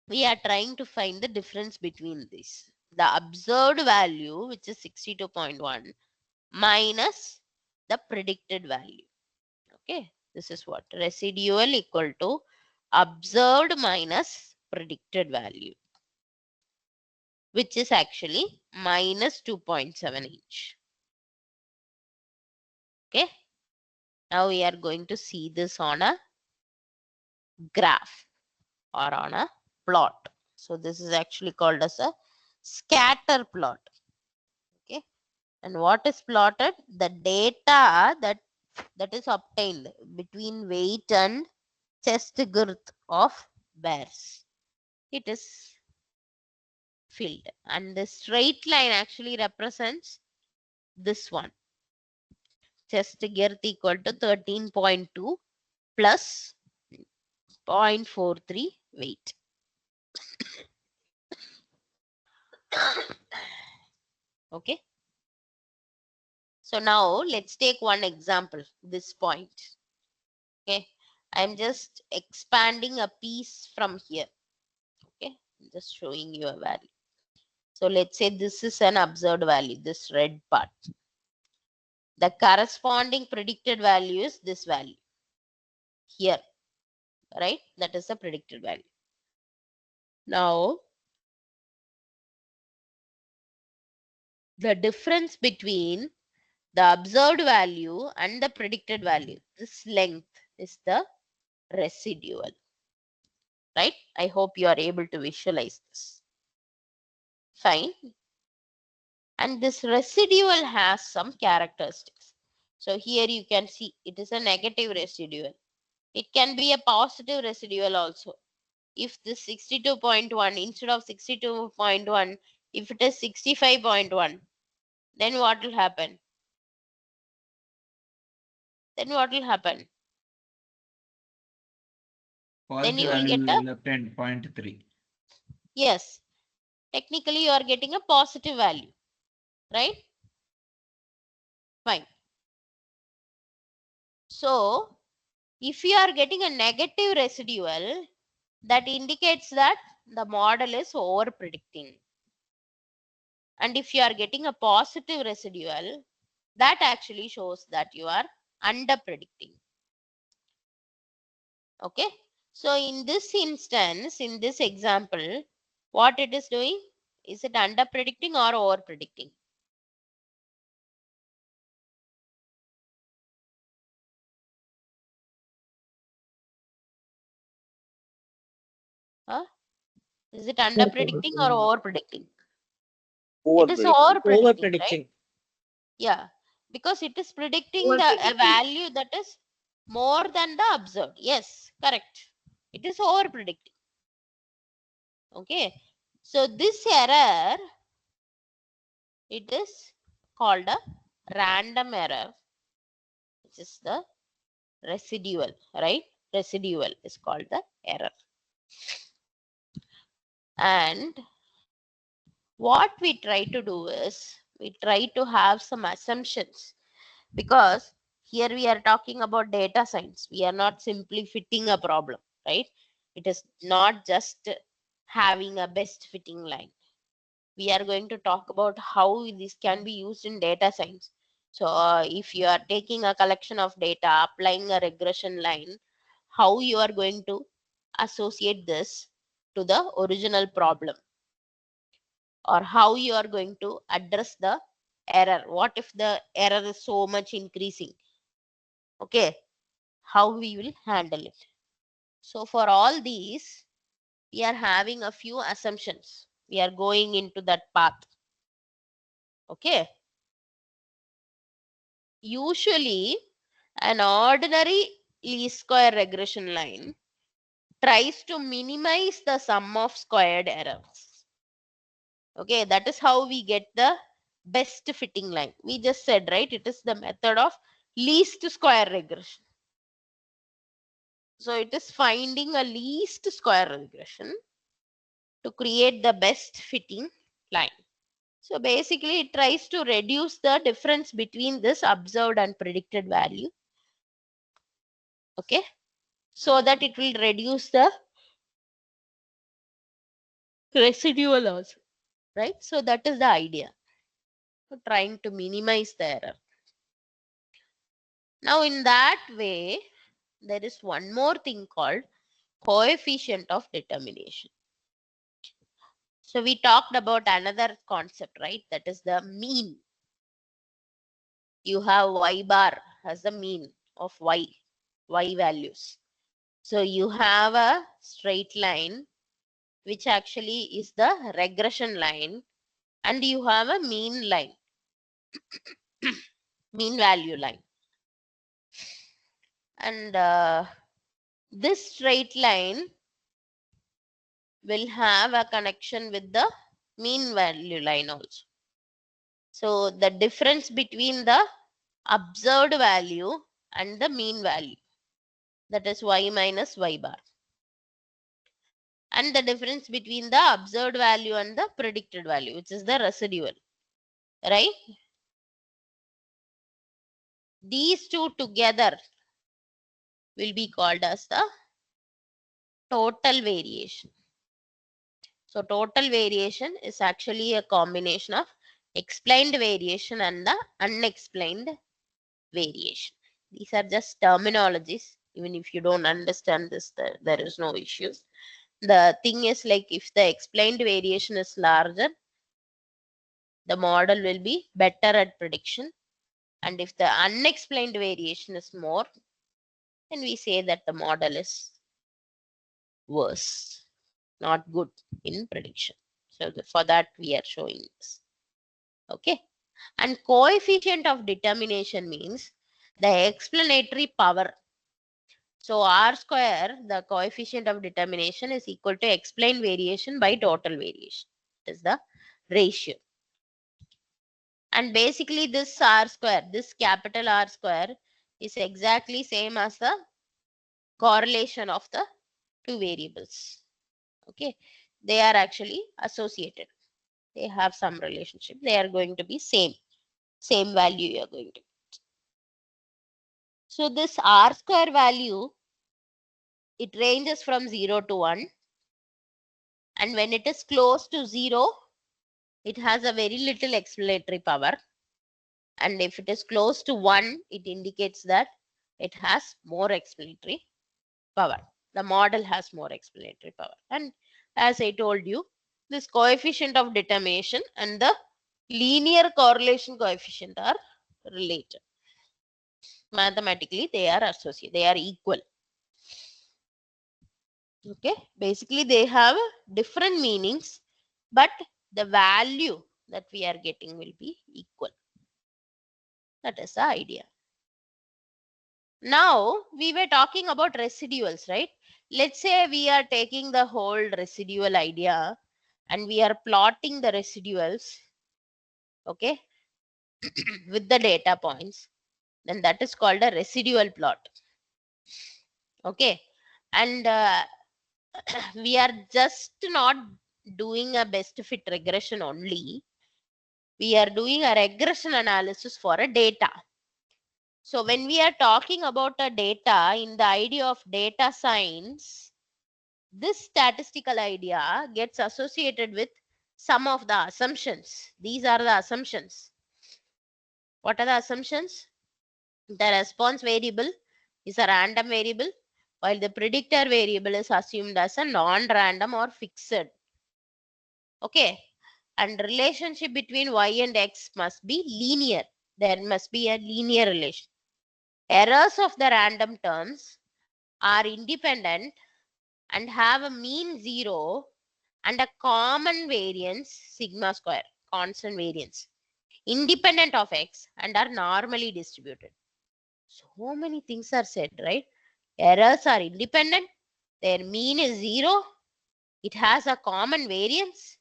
we are trying to find the difference between these. The observed value, which is 62.1, minus the predicted value. Okay, this is what? Residual equal to observed minus predicted value, which is actually minus 2.7 inch. Okay, now we are going to see this on a graph or on a plot. So this is actually called as a scatter plot. Okay. And what is plotted? The data that is obtained between weight and chest girth of bears. It is filled. And the straight line actually represents this one. Chest girth equal to 13.2 plus 0.43 weight. Okay. So now let's take one example, this point. Okay. I'm just expanding a piece from here. Okay. I'm just showing you a value. So let's say this is an observed value, this red part. The corresponding predicted value is this value here, right? That is the predicted value. Now, the difference between the observed value and the predicted value, this length is the residual, right? I hope you are able to visualize this. Fine. And this residual has some characteristics. So here you can see it is a negative residual. It can be a positive residual also. If this 62.1 instead of 62.1, if it is 65.1, then what will happen? Then what will happen? Then you will get a obtain 0.3. yes. Technically, you are getting a positive value, right? Fine. So, if you are getting a negative residual, that indicates that the model is over predicting. And if you are getting a positive residual, that actually shows that you are under predicting. Okay. So in this instance, in this example, what it is doing? Is it under predicting or over predicting? Huh? Is it under predicting or over predicting? It is over predicting, Over right? predicting. Yeah, because it is predicting Over a predicting. value that is more than the observed. Yes, correct. It is over predicting. Okay. So this error, it is called a random error, which is the residual, right? Residual is called the error. And what we try to do is we try to have some assumptions, because here we are talking about data science. We are not simply fitting a problem, right? It is not just having a best fitting line. We are going to talk about how this can be used in data science. So if you are taking a collection of data, applying a regression line, how you are going to associate this to the original problem, or how you are going to address the error. What if the error is so much increasing? Okay, how we will handle it. So for all these, we are having a few assumptions. We are going into that path. Okay. Usually, an ordinary least square regression line tries to minimize the sum of squared errors. Okay, that is how we get the best fitting line. We just said, right, it is the method of least square regression. So it is finding a least square regression to create the best fitting line. So basically it tries to reduce the difference between this observed and predicted value. Okay, so that it will reduce the residual also, right? So that is the idea. So trying to minimize the error. Now in that way, there is one more thing called coefficient of determination. So we talked about another concept, right? That is the mean. You have y bar as the mean of y values. So you have a straight line which actually is the regression line, and you have a mean line, mean value line. And this straight line will have a connection with the mean value line also. So the difference between the observed value and the mean value, that is y minus y bar, and the difference between the observed value and the predicted value, which is the residual, right? These two together will be called as the total variation. So total variation is actually a combination of explained variation and the unexplained variation. These are just terminologies. Even if you don't understand this, there is no issue. The thing is, like, if the explained variation is larger, the model will be better at prediction. And if the unexplained variation is more, then we say that the model is worse, not good in prediction. So for that we are showing this. Okay. And coefficient of determination means the explanatory power. So R square, the coefficient of determination, is equal to explained variation by total variation. That is the ratio. And basically this R square, this capital R square, is exactly same as the correlation of the two variables. Okay. They are actually associated. They have some relationship. They are going to be same value you are going to. So this R square value, it ranges from 0 to 1. And when it is close to 0, it has a very little explanatory power. And if it is close to 1, it indicates that it has more explanatory power. The model has more explanatory power. And as I told you, this coefficient of determination and the linear correlation coefficient are related. Mathematically, they are associated. They are equal. Okay. Basically, they have different meanings, but the value that we are getting will be equal. That is the idea. Now, we were talking about residuals, right? Let's say we are taking the whole residual idea and we are plotting the residuals, okay, with the data points. Then that is called a residual plot. Okay. And we are just not doing a best fit regression only. We are doing a regression analysis for a data. So when we are talking about a data in the idea of data science, this statistical idea gets associated with some of the assumptions. These are the assumptions. What are the assumptions? The response variable is a random variable, while the predictor variable is assumed as a non-random or fixed. Okay. And relationship between y and x must be linear. There must be a linear relation. Errors of the random terms are independent and have a mean 0 and a common variance sigma square, constant variance, independent of x and are normally distributed. So many things are said, right? Errors are independent, their mean is 0, it has a common variance,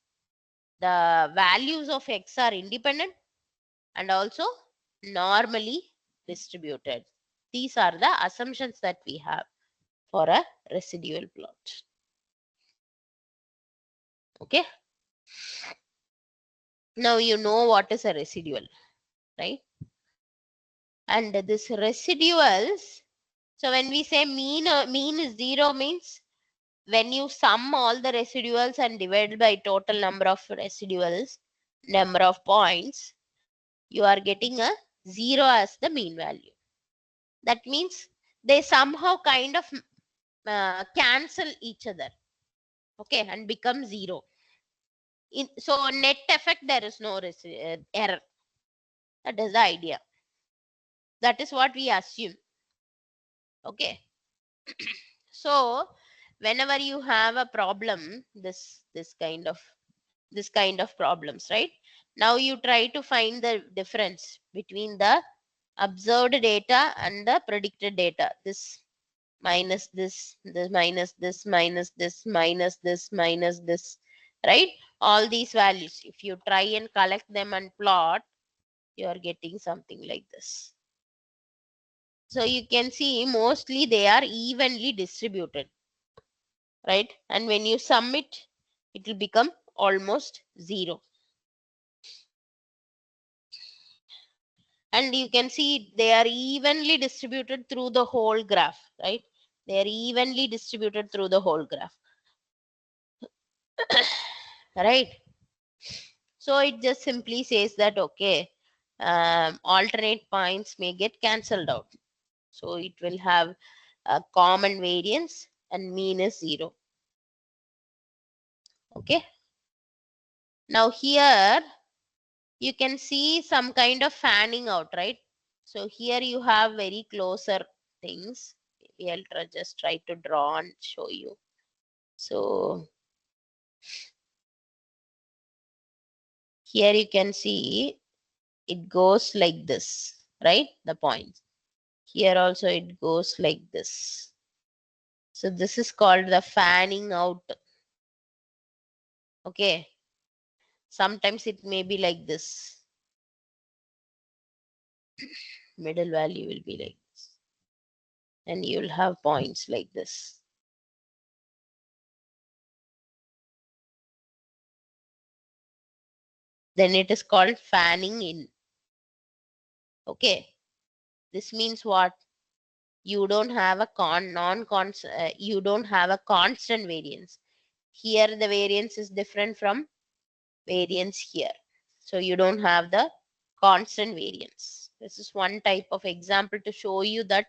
the values of x are independent and also normally distributed. These are the assumptions that we have for a residual plot. Okay. Now you know what is a residual, right? And this residuals, so when we say mean is 0 means when you sum all the residuals and divide by total number of residuals, number of points, you are getting a 0 as the mean value. That means they somehow kind of cancel each other, okay, and become 0. So net effect, there is no error. That is the idea. That is what we assume. Okay. So whenever you have a problem, this kind of problems, right? Now you try to find the difference between the observed data and the predicted data. This minus this minus this minus this minus this minus this, right? All these values, if you try and collect them and plot, you are getting something like this. So you can see mostly they are evenly distributed, right? And when you sum it, it will become almost 0. And you can see they are evenly distributed through the whole graph, right? They are evenly distributed through the whole graph, right? So it just simply says that, okay, alternate points may get cancelled out. So it will have a common variance and mean is 0. Okay. Now here you can see some kind of fanning out, right? So here you have very closer things. Maybe I'll just try to draw and show you. So here you can see it goes like this, right? The points. Here also it goes like this. So this is called the fanning out. Okay. Sometimes it may be like this. Middle value will be like this. And you'll have points like this. Then it is called fanning in. Okay. This means what? You don't have a you don't have a constant variance. Here the variance is different from variance here. So you don't have the constant variance. This is one type of example to show you that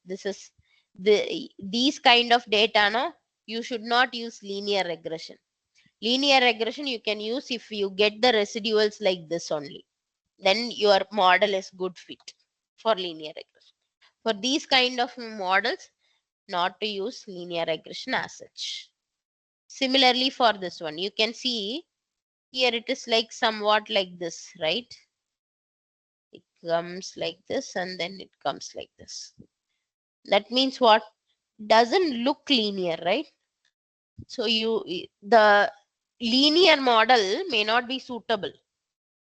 this is these kind of data, no, you should not use linear regression. Linear regression you can use if you get the residuals like this only. Then your model is good fit for linear regression. For these kind of models, not to use linear regression as such. Similarly for this one, you can see here it is like somewhat like this, right? It comes like this and then it comes like this. That means what? Doesn't look linear, right? So the linear model may not be suitable.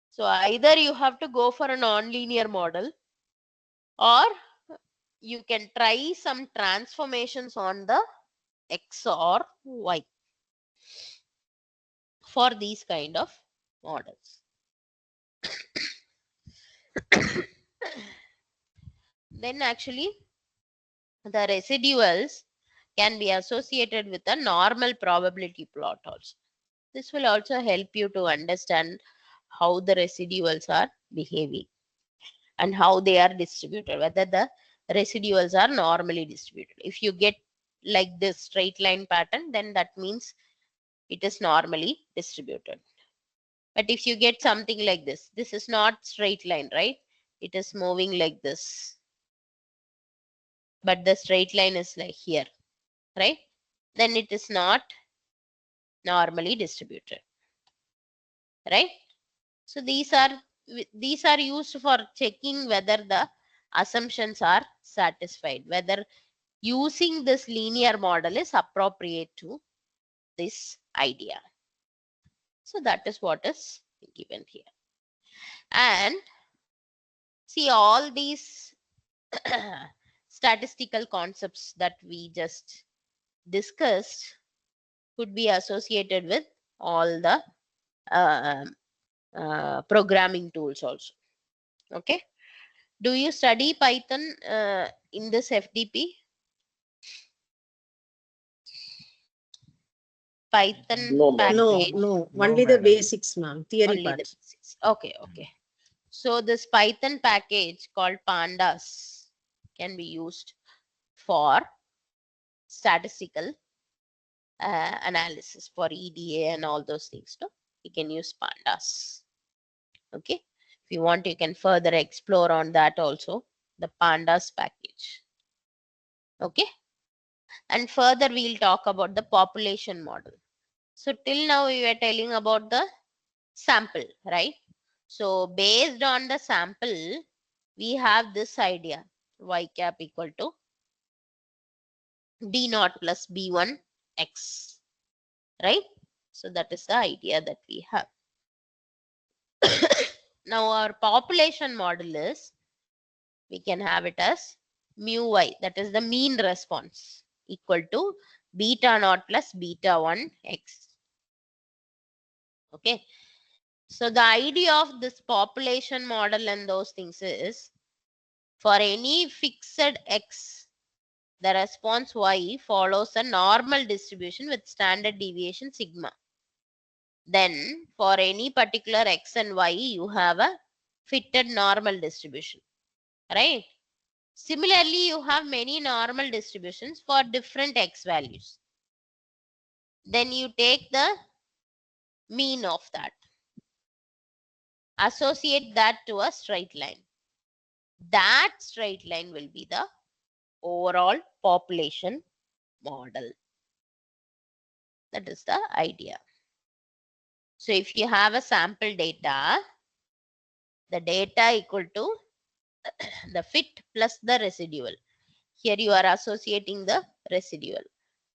So either you have to go for a non-linear model, or you can try some transformations on the X or Y for these kind of models. Then actually the residuals can be associated with a normal probability plot also. This will also help you to understand how the residuals are behaving and how they are distributed, whether the residuals are normally distributed. If you get like this straight line pattern, then that means it is normally distributed. But if you get something like this is not straight line, right? It is moving like this. But the straight line is like here, right? Then it is not normally distributed, right? So these are used for checking whether the assumptions are satisfied, whether using this linear model is appropriate to this idea. So that is what is given here. And see, all these statistical concepts that we just discussed could be associated with all the programming tools also. Okay. Do you study Python in this FDP? Python No, ma'am. package? No, No, only the madam. basics, ma'am, theory Only the part. basics. Okay, okay. So this Python package called pandas can be used for statistical analysis, for EDA and all those things. No, you can use pandas. Okay, if you want, you can further explore on that also, the pandas package. Okay, And further we'll talk about the population model. So till now we were telling about the sample, right? So based on the sample, we have this idea, y cap equal to b naught plus b1 x, right? So that is the idea that we have. Now our population model is, we can have it as mu y, that is the mean response, equal to beta naught plus beta 1 x. Okay. So the idea of this population model and those things is, for any fixed x, the response y follows a normal distribution with standard deviation sigma. Then for any particular x and y, you have a fitted normal distribution, right? Similarly, you have many normal distributions for different x values. Then you take the mean of that, associate that to a straight line. That straight line will be the overall population model. That is the idea. So if you have a sample data, the data equal to the fit plus the residual. Here you are associating the residual,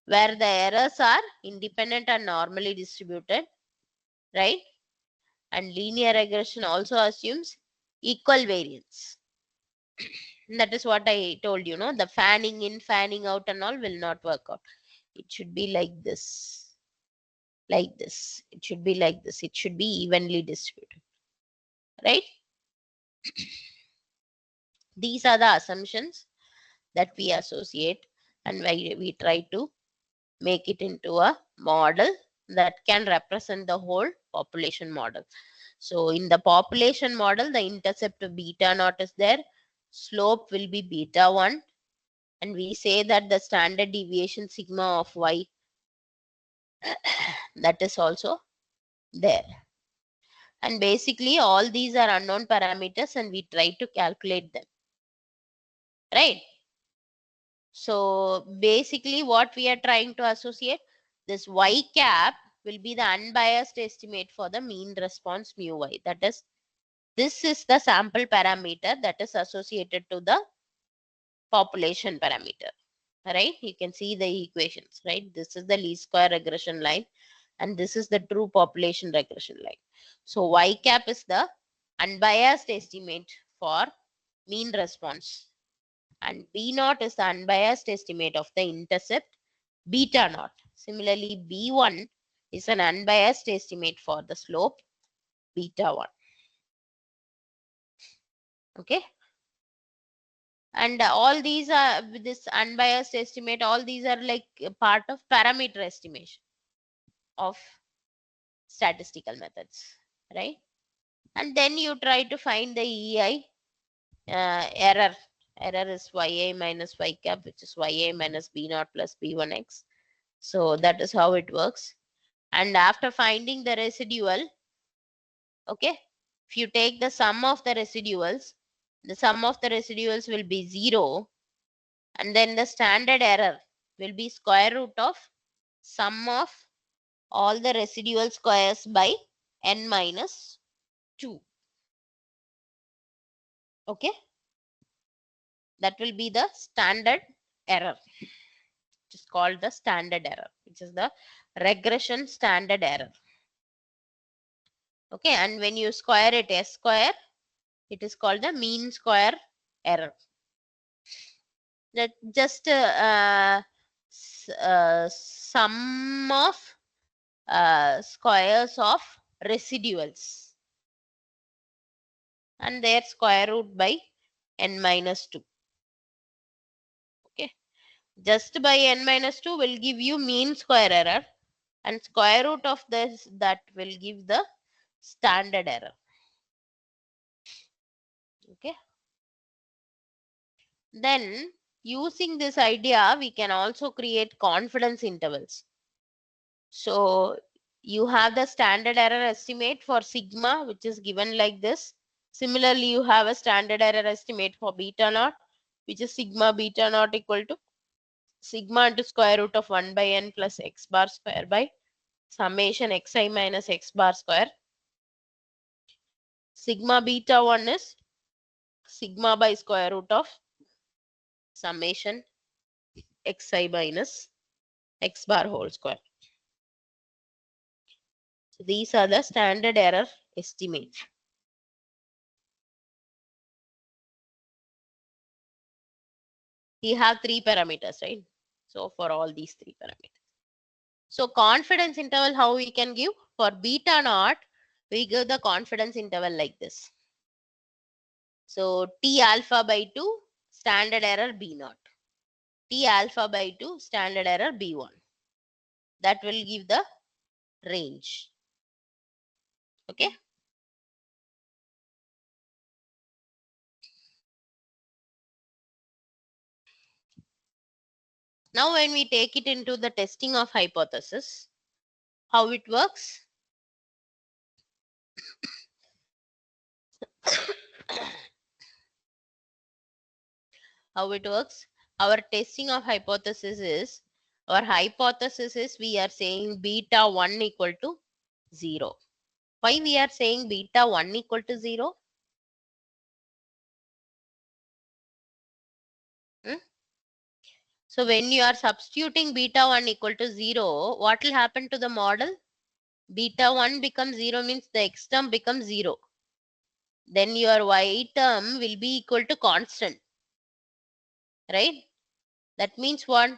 where the errors are independent and normally distributed, right? And linear regression also assumes equal variance. That is what I told you, no? The fanning in, fanning out and all will not work out. It should be like this. Like this. It should be like this. It should be evenly distributed, right? These are the assumptions that we associate, and we try to make it into a model that can represent the whole population model. So in the population model, the intercept of beta naught is there, slope will be beta 1, and we say that the standard deviation sigma of y, that is also there. And basically all these are unknown parameters and we try to calculate them, right? So basically what we are trying to associate, this y cap will be the unbiased estimate for the mean response mu y. That is, this is the sample parameter that is associated to the population parameter, right? You can see the equations, right? This is the least square regression line and this is the true population regression line. So y cap is the unbiased estimate for mean response, and b naught is the unbiased estimate of the intercept beta naught. Similarly, b1 is an unbiased estimate for the slope beta 1. Okay. And all these are, with this unbiased estimate, all these are like a part of parameter estimation of statistical methods, right? And then you try to find the EI error. Error is YA minus Y cap, which is YA minus B naught plus B1X. So that is how it works. And after finding the residual, okay, if you take the sum of the residuals, the sum of the residuals will be 0. And then the standard error will be square root of sum of all the residual squares by n minus 2. Okay. That will be the standard error. It is called the standard error, which is the regression standard error. Okay. And when you square it S square, it is called the mean square error. That just sum of squares of residuals and their square root by n minus 2. Okay, just by n minus 2 will give you mean square error, and square root of this, that will give the standard error. Okay, then using this idea we can also create confidence intervals. So you have the standard error estimate for sigma, which is given like this. Similarly, you have a standard error estimate for beta naught, which is sigma beta naught equal to sigma into square root of 1 by n plus x bar square by summation xi minus x bar square. Sigma beta 1 is sigma by square root of summation xi minus x bar whole square. So these are the standard error estimates. We have three parameters, right? So for all these three parameters. So confidence interval, how we can give? For beta naught, we give the confidence interval like this. So T alpha by 2, standard error B naught. T alpha by 2, standard error B1. That will give the range. Okay. Now when we take it into the testing of hypothesis, how it works? How it works? Our testing of hypothesis is, our hypothesis is we are saying beta 1 equal to 0. Why we are saying beta 1 equal to 0? So when you are substituting beta 1 equal to 0, what will happen to the model? Beta 1 becomes 0 means the x term becomes 0. Then your y term will be equal to constant. Right? That means what?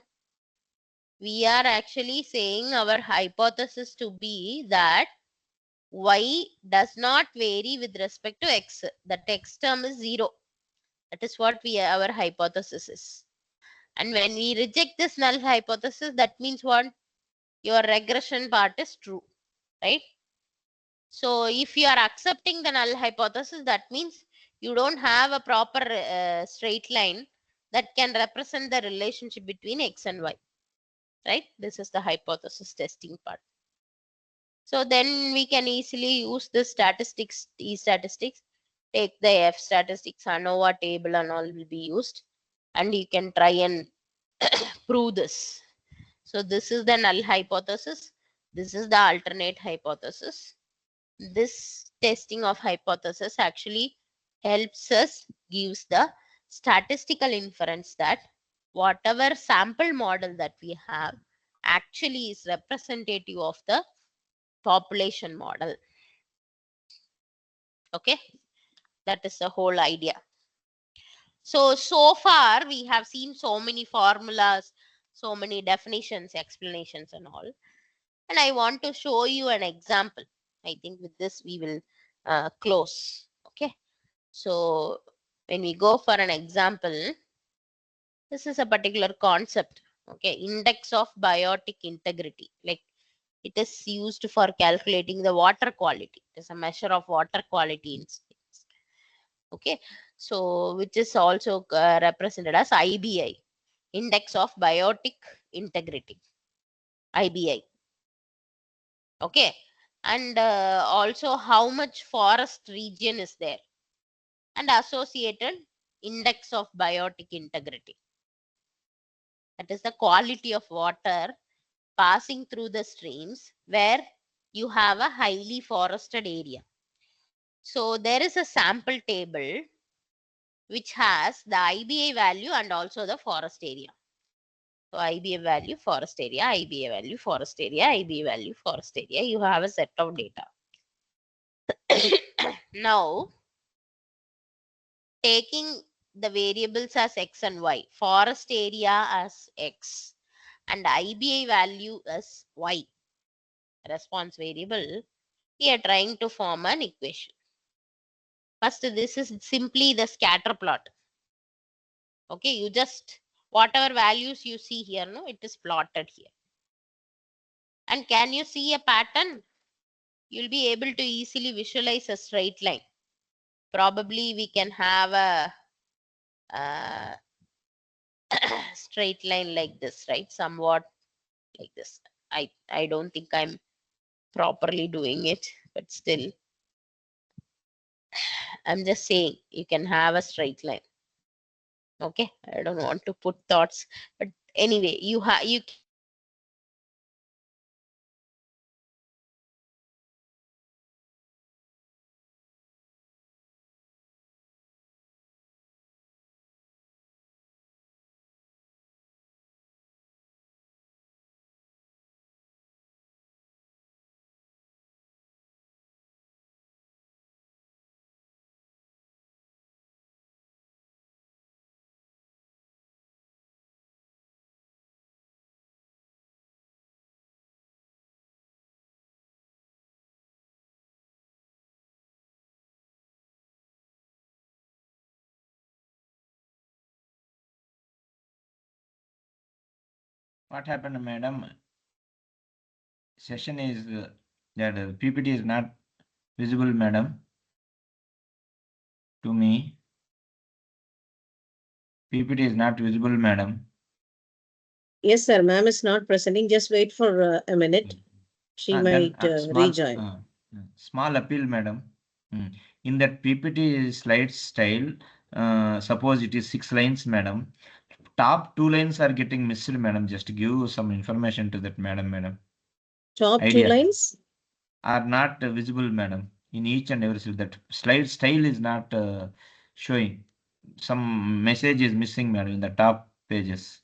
We are actually saying our hypothesis to be that y does not vary with respect to x. The x term is 0. That is what our hypothesis is. And when we reject this null hypothesis, that means what? Your regression part is true, right? So if you are accepting the null hypothesis, that means you don't have a proper straight line that can represent the relationship between x and y, right? This is the hypothesis testing part. So then we can easily use the statistics, statistics, take the F statistics, ANOVA table and all will be used, and you can try and prove this. So this is the null hypothesis. This is the alternate hypothesis. This testing of hypothesis actually helps us, gives the statistical inference that whatever sample model that we have actually is representative of the population model. Okay, that is the whole idea. So far we have seen so many formulas, so many definitions, explanations and all. And I want to show you an example. I think with this we will close. Okay. So when we go for an example, this is a particular concept. Okay. Index of biotic integrity. Like it is used for calculating the water quality. It is a measure of water quality in space. Okay. So which is also represented as IBI. Index of biotic integrity. IBI. Okay. And also how much forest region is there, and associated index of biotic integrity. That is the quality of water passing through the streams where you have a highly forested area. So there is a sample table which has the IBA value and also the forest area. So IBA value, forest area, IBA value, forest area, IBA value, forest area. You have a set of data. Now, taking the variables as x and y, forest area as x, and IBA value as y, response variable, we are trying to form an equation. First, this is simply the scatter plot. Okay, you just, whatever values you see here, no, it is plotted here. And can you see a pattern? You'll be able to easily visualize a straight line. Probably we can have a straight line like this, right? Somewhat like this. I don't think I'm properly doing it, but still I'm just saying you can have a straight line. Okay, I don't want to put thoughts, but anyway, you What happened, madam? Session is that PPT is not visible, madam. To me, PPT is not visible, madam. Yes, sir. Ma'am is not presenting. Just wait for a minute. She might rejoin. Small appeal, madam. In that PPT slide style, suppose it is 6 lines, madam. Top 2 lines are getting missed, madam. Just give some information to that, madam. Top Idea. 2 lines are not visible, madam. In each and every slide, that slide style is not showing. Some message is missing, madam, in the top pages.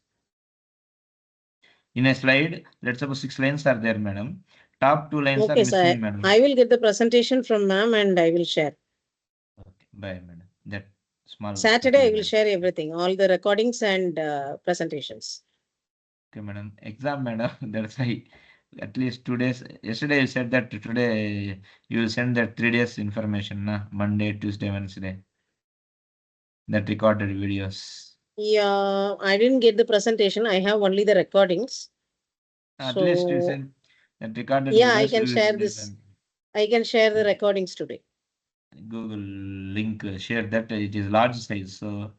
In a slide, let's suppose 6 lines are there, madam. Top 2 lines are Okay, sir. missing, madam. I will get the presentation from ma'am and I will share. Okay, bye, madam. That small. Saturday, I appeal, will madam. share everything, all the recordings and presentations. Okay, madam. Exam, madam. That's why at least 2 days. Yesterday you said that today you will send that 3 days information, na? Monday, Tuesday, Wednesday. That recorded videos. Yeah, I didn't get the presentation. I have only the recordings. At least you So, send that recorded yeah, I videos. can You will share send it this. on I can share the recordings today. Google link. Share that. It is large size, so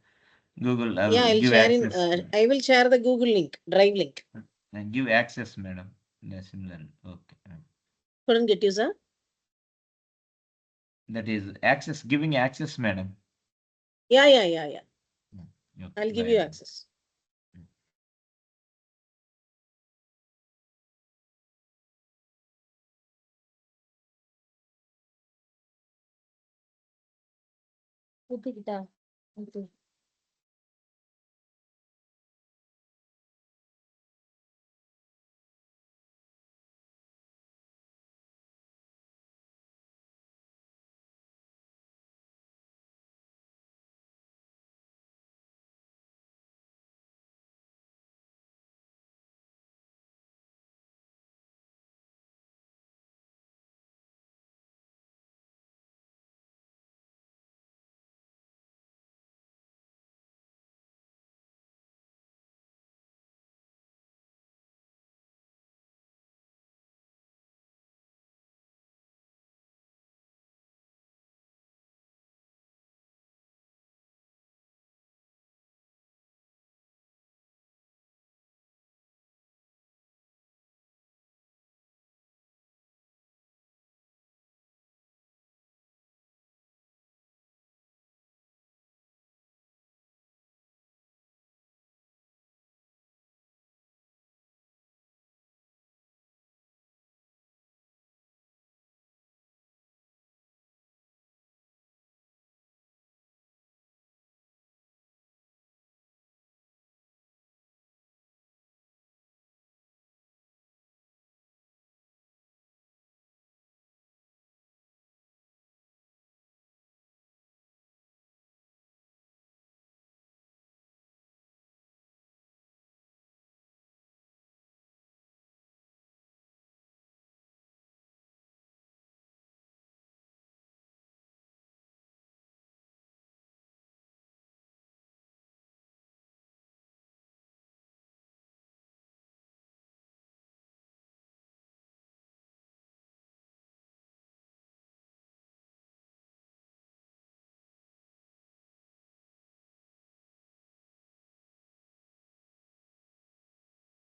Google Yeah, I'll give share in. access. I will share the Google link, Drive link. And give access, madam. Similar. Okay. Couldn't get you, sir. That is access. Giving access, madam. Yeah. Okay, I'll give bye, you madam. access.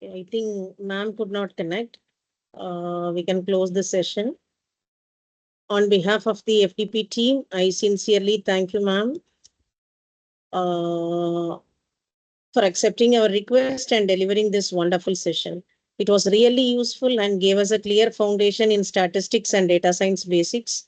I think ma'am could not connect. We can close the session. On behalf of the FDP team, I sincerely thank you, ma'am. for accepting our request and delivering this wonderful session. It was really useful and gave us a clear foundation in statistics and data science basics.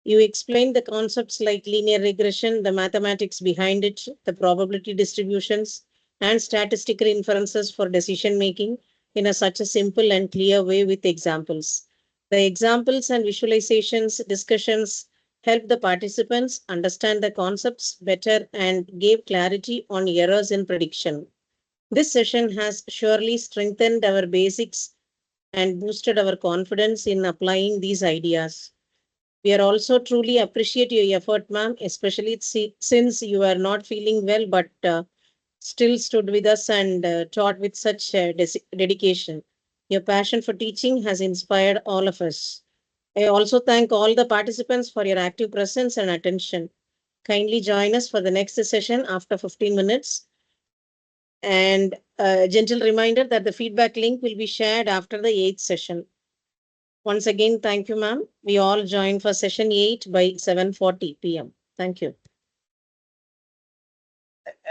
You explained the concepts like linear regression, the mathematics behind it, the probability distributions, and statistical inferences for decision making in such a simple and clear way with examples. The examples and visualizations discussions help the participants understand the concepts better and gave clarity on errors in prediction. This session has surely strengthened our basics and boosted our confidence in applying these ideas. We are also truly appreciate your effort, ma'am, especially since you are not feeling well, but still stood with us and taught with such dedication. Your passion for teaching has inspired all of us. I also thank all the participants for your active presence and attention. Kindly join us for the next session after 15 minutes. And a gentle reminder that the feedback link will be shared after the 8th session. Once again, thank you, ma'am. We all join for session 8 by 7:40 p.m. Thank you.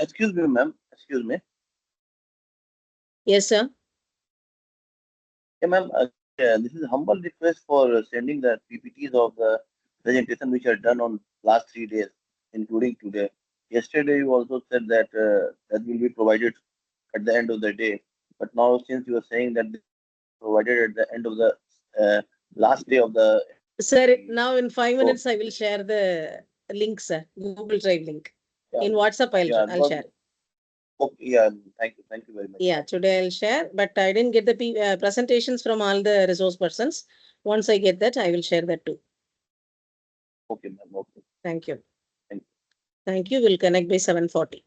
Excuse me, ma'am. Excuse me. Yes, sir. Yeah, ma'am. This is a humble request for sending the PPTs of the presentation which are done on last 3 days, including today. Yesterday, you also said that that will be provided at the end of the day. But now, since you are saying that provided at the end of the last day of the. Sir, now in 5 minutes, I will share the link, sir. Google Drive link. Yeah, In WhatsApp, I'll share. Okay, yeah, thank you very much. Yeah, today I'll share, but I didn't get the presentations from all the resource persons. Once I get that, I will share that too. Okay, ma'am. Okay. Thank you. Thank you. Thank you. We'll connect by 7:40.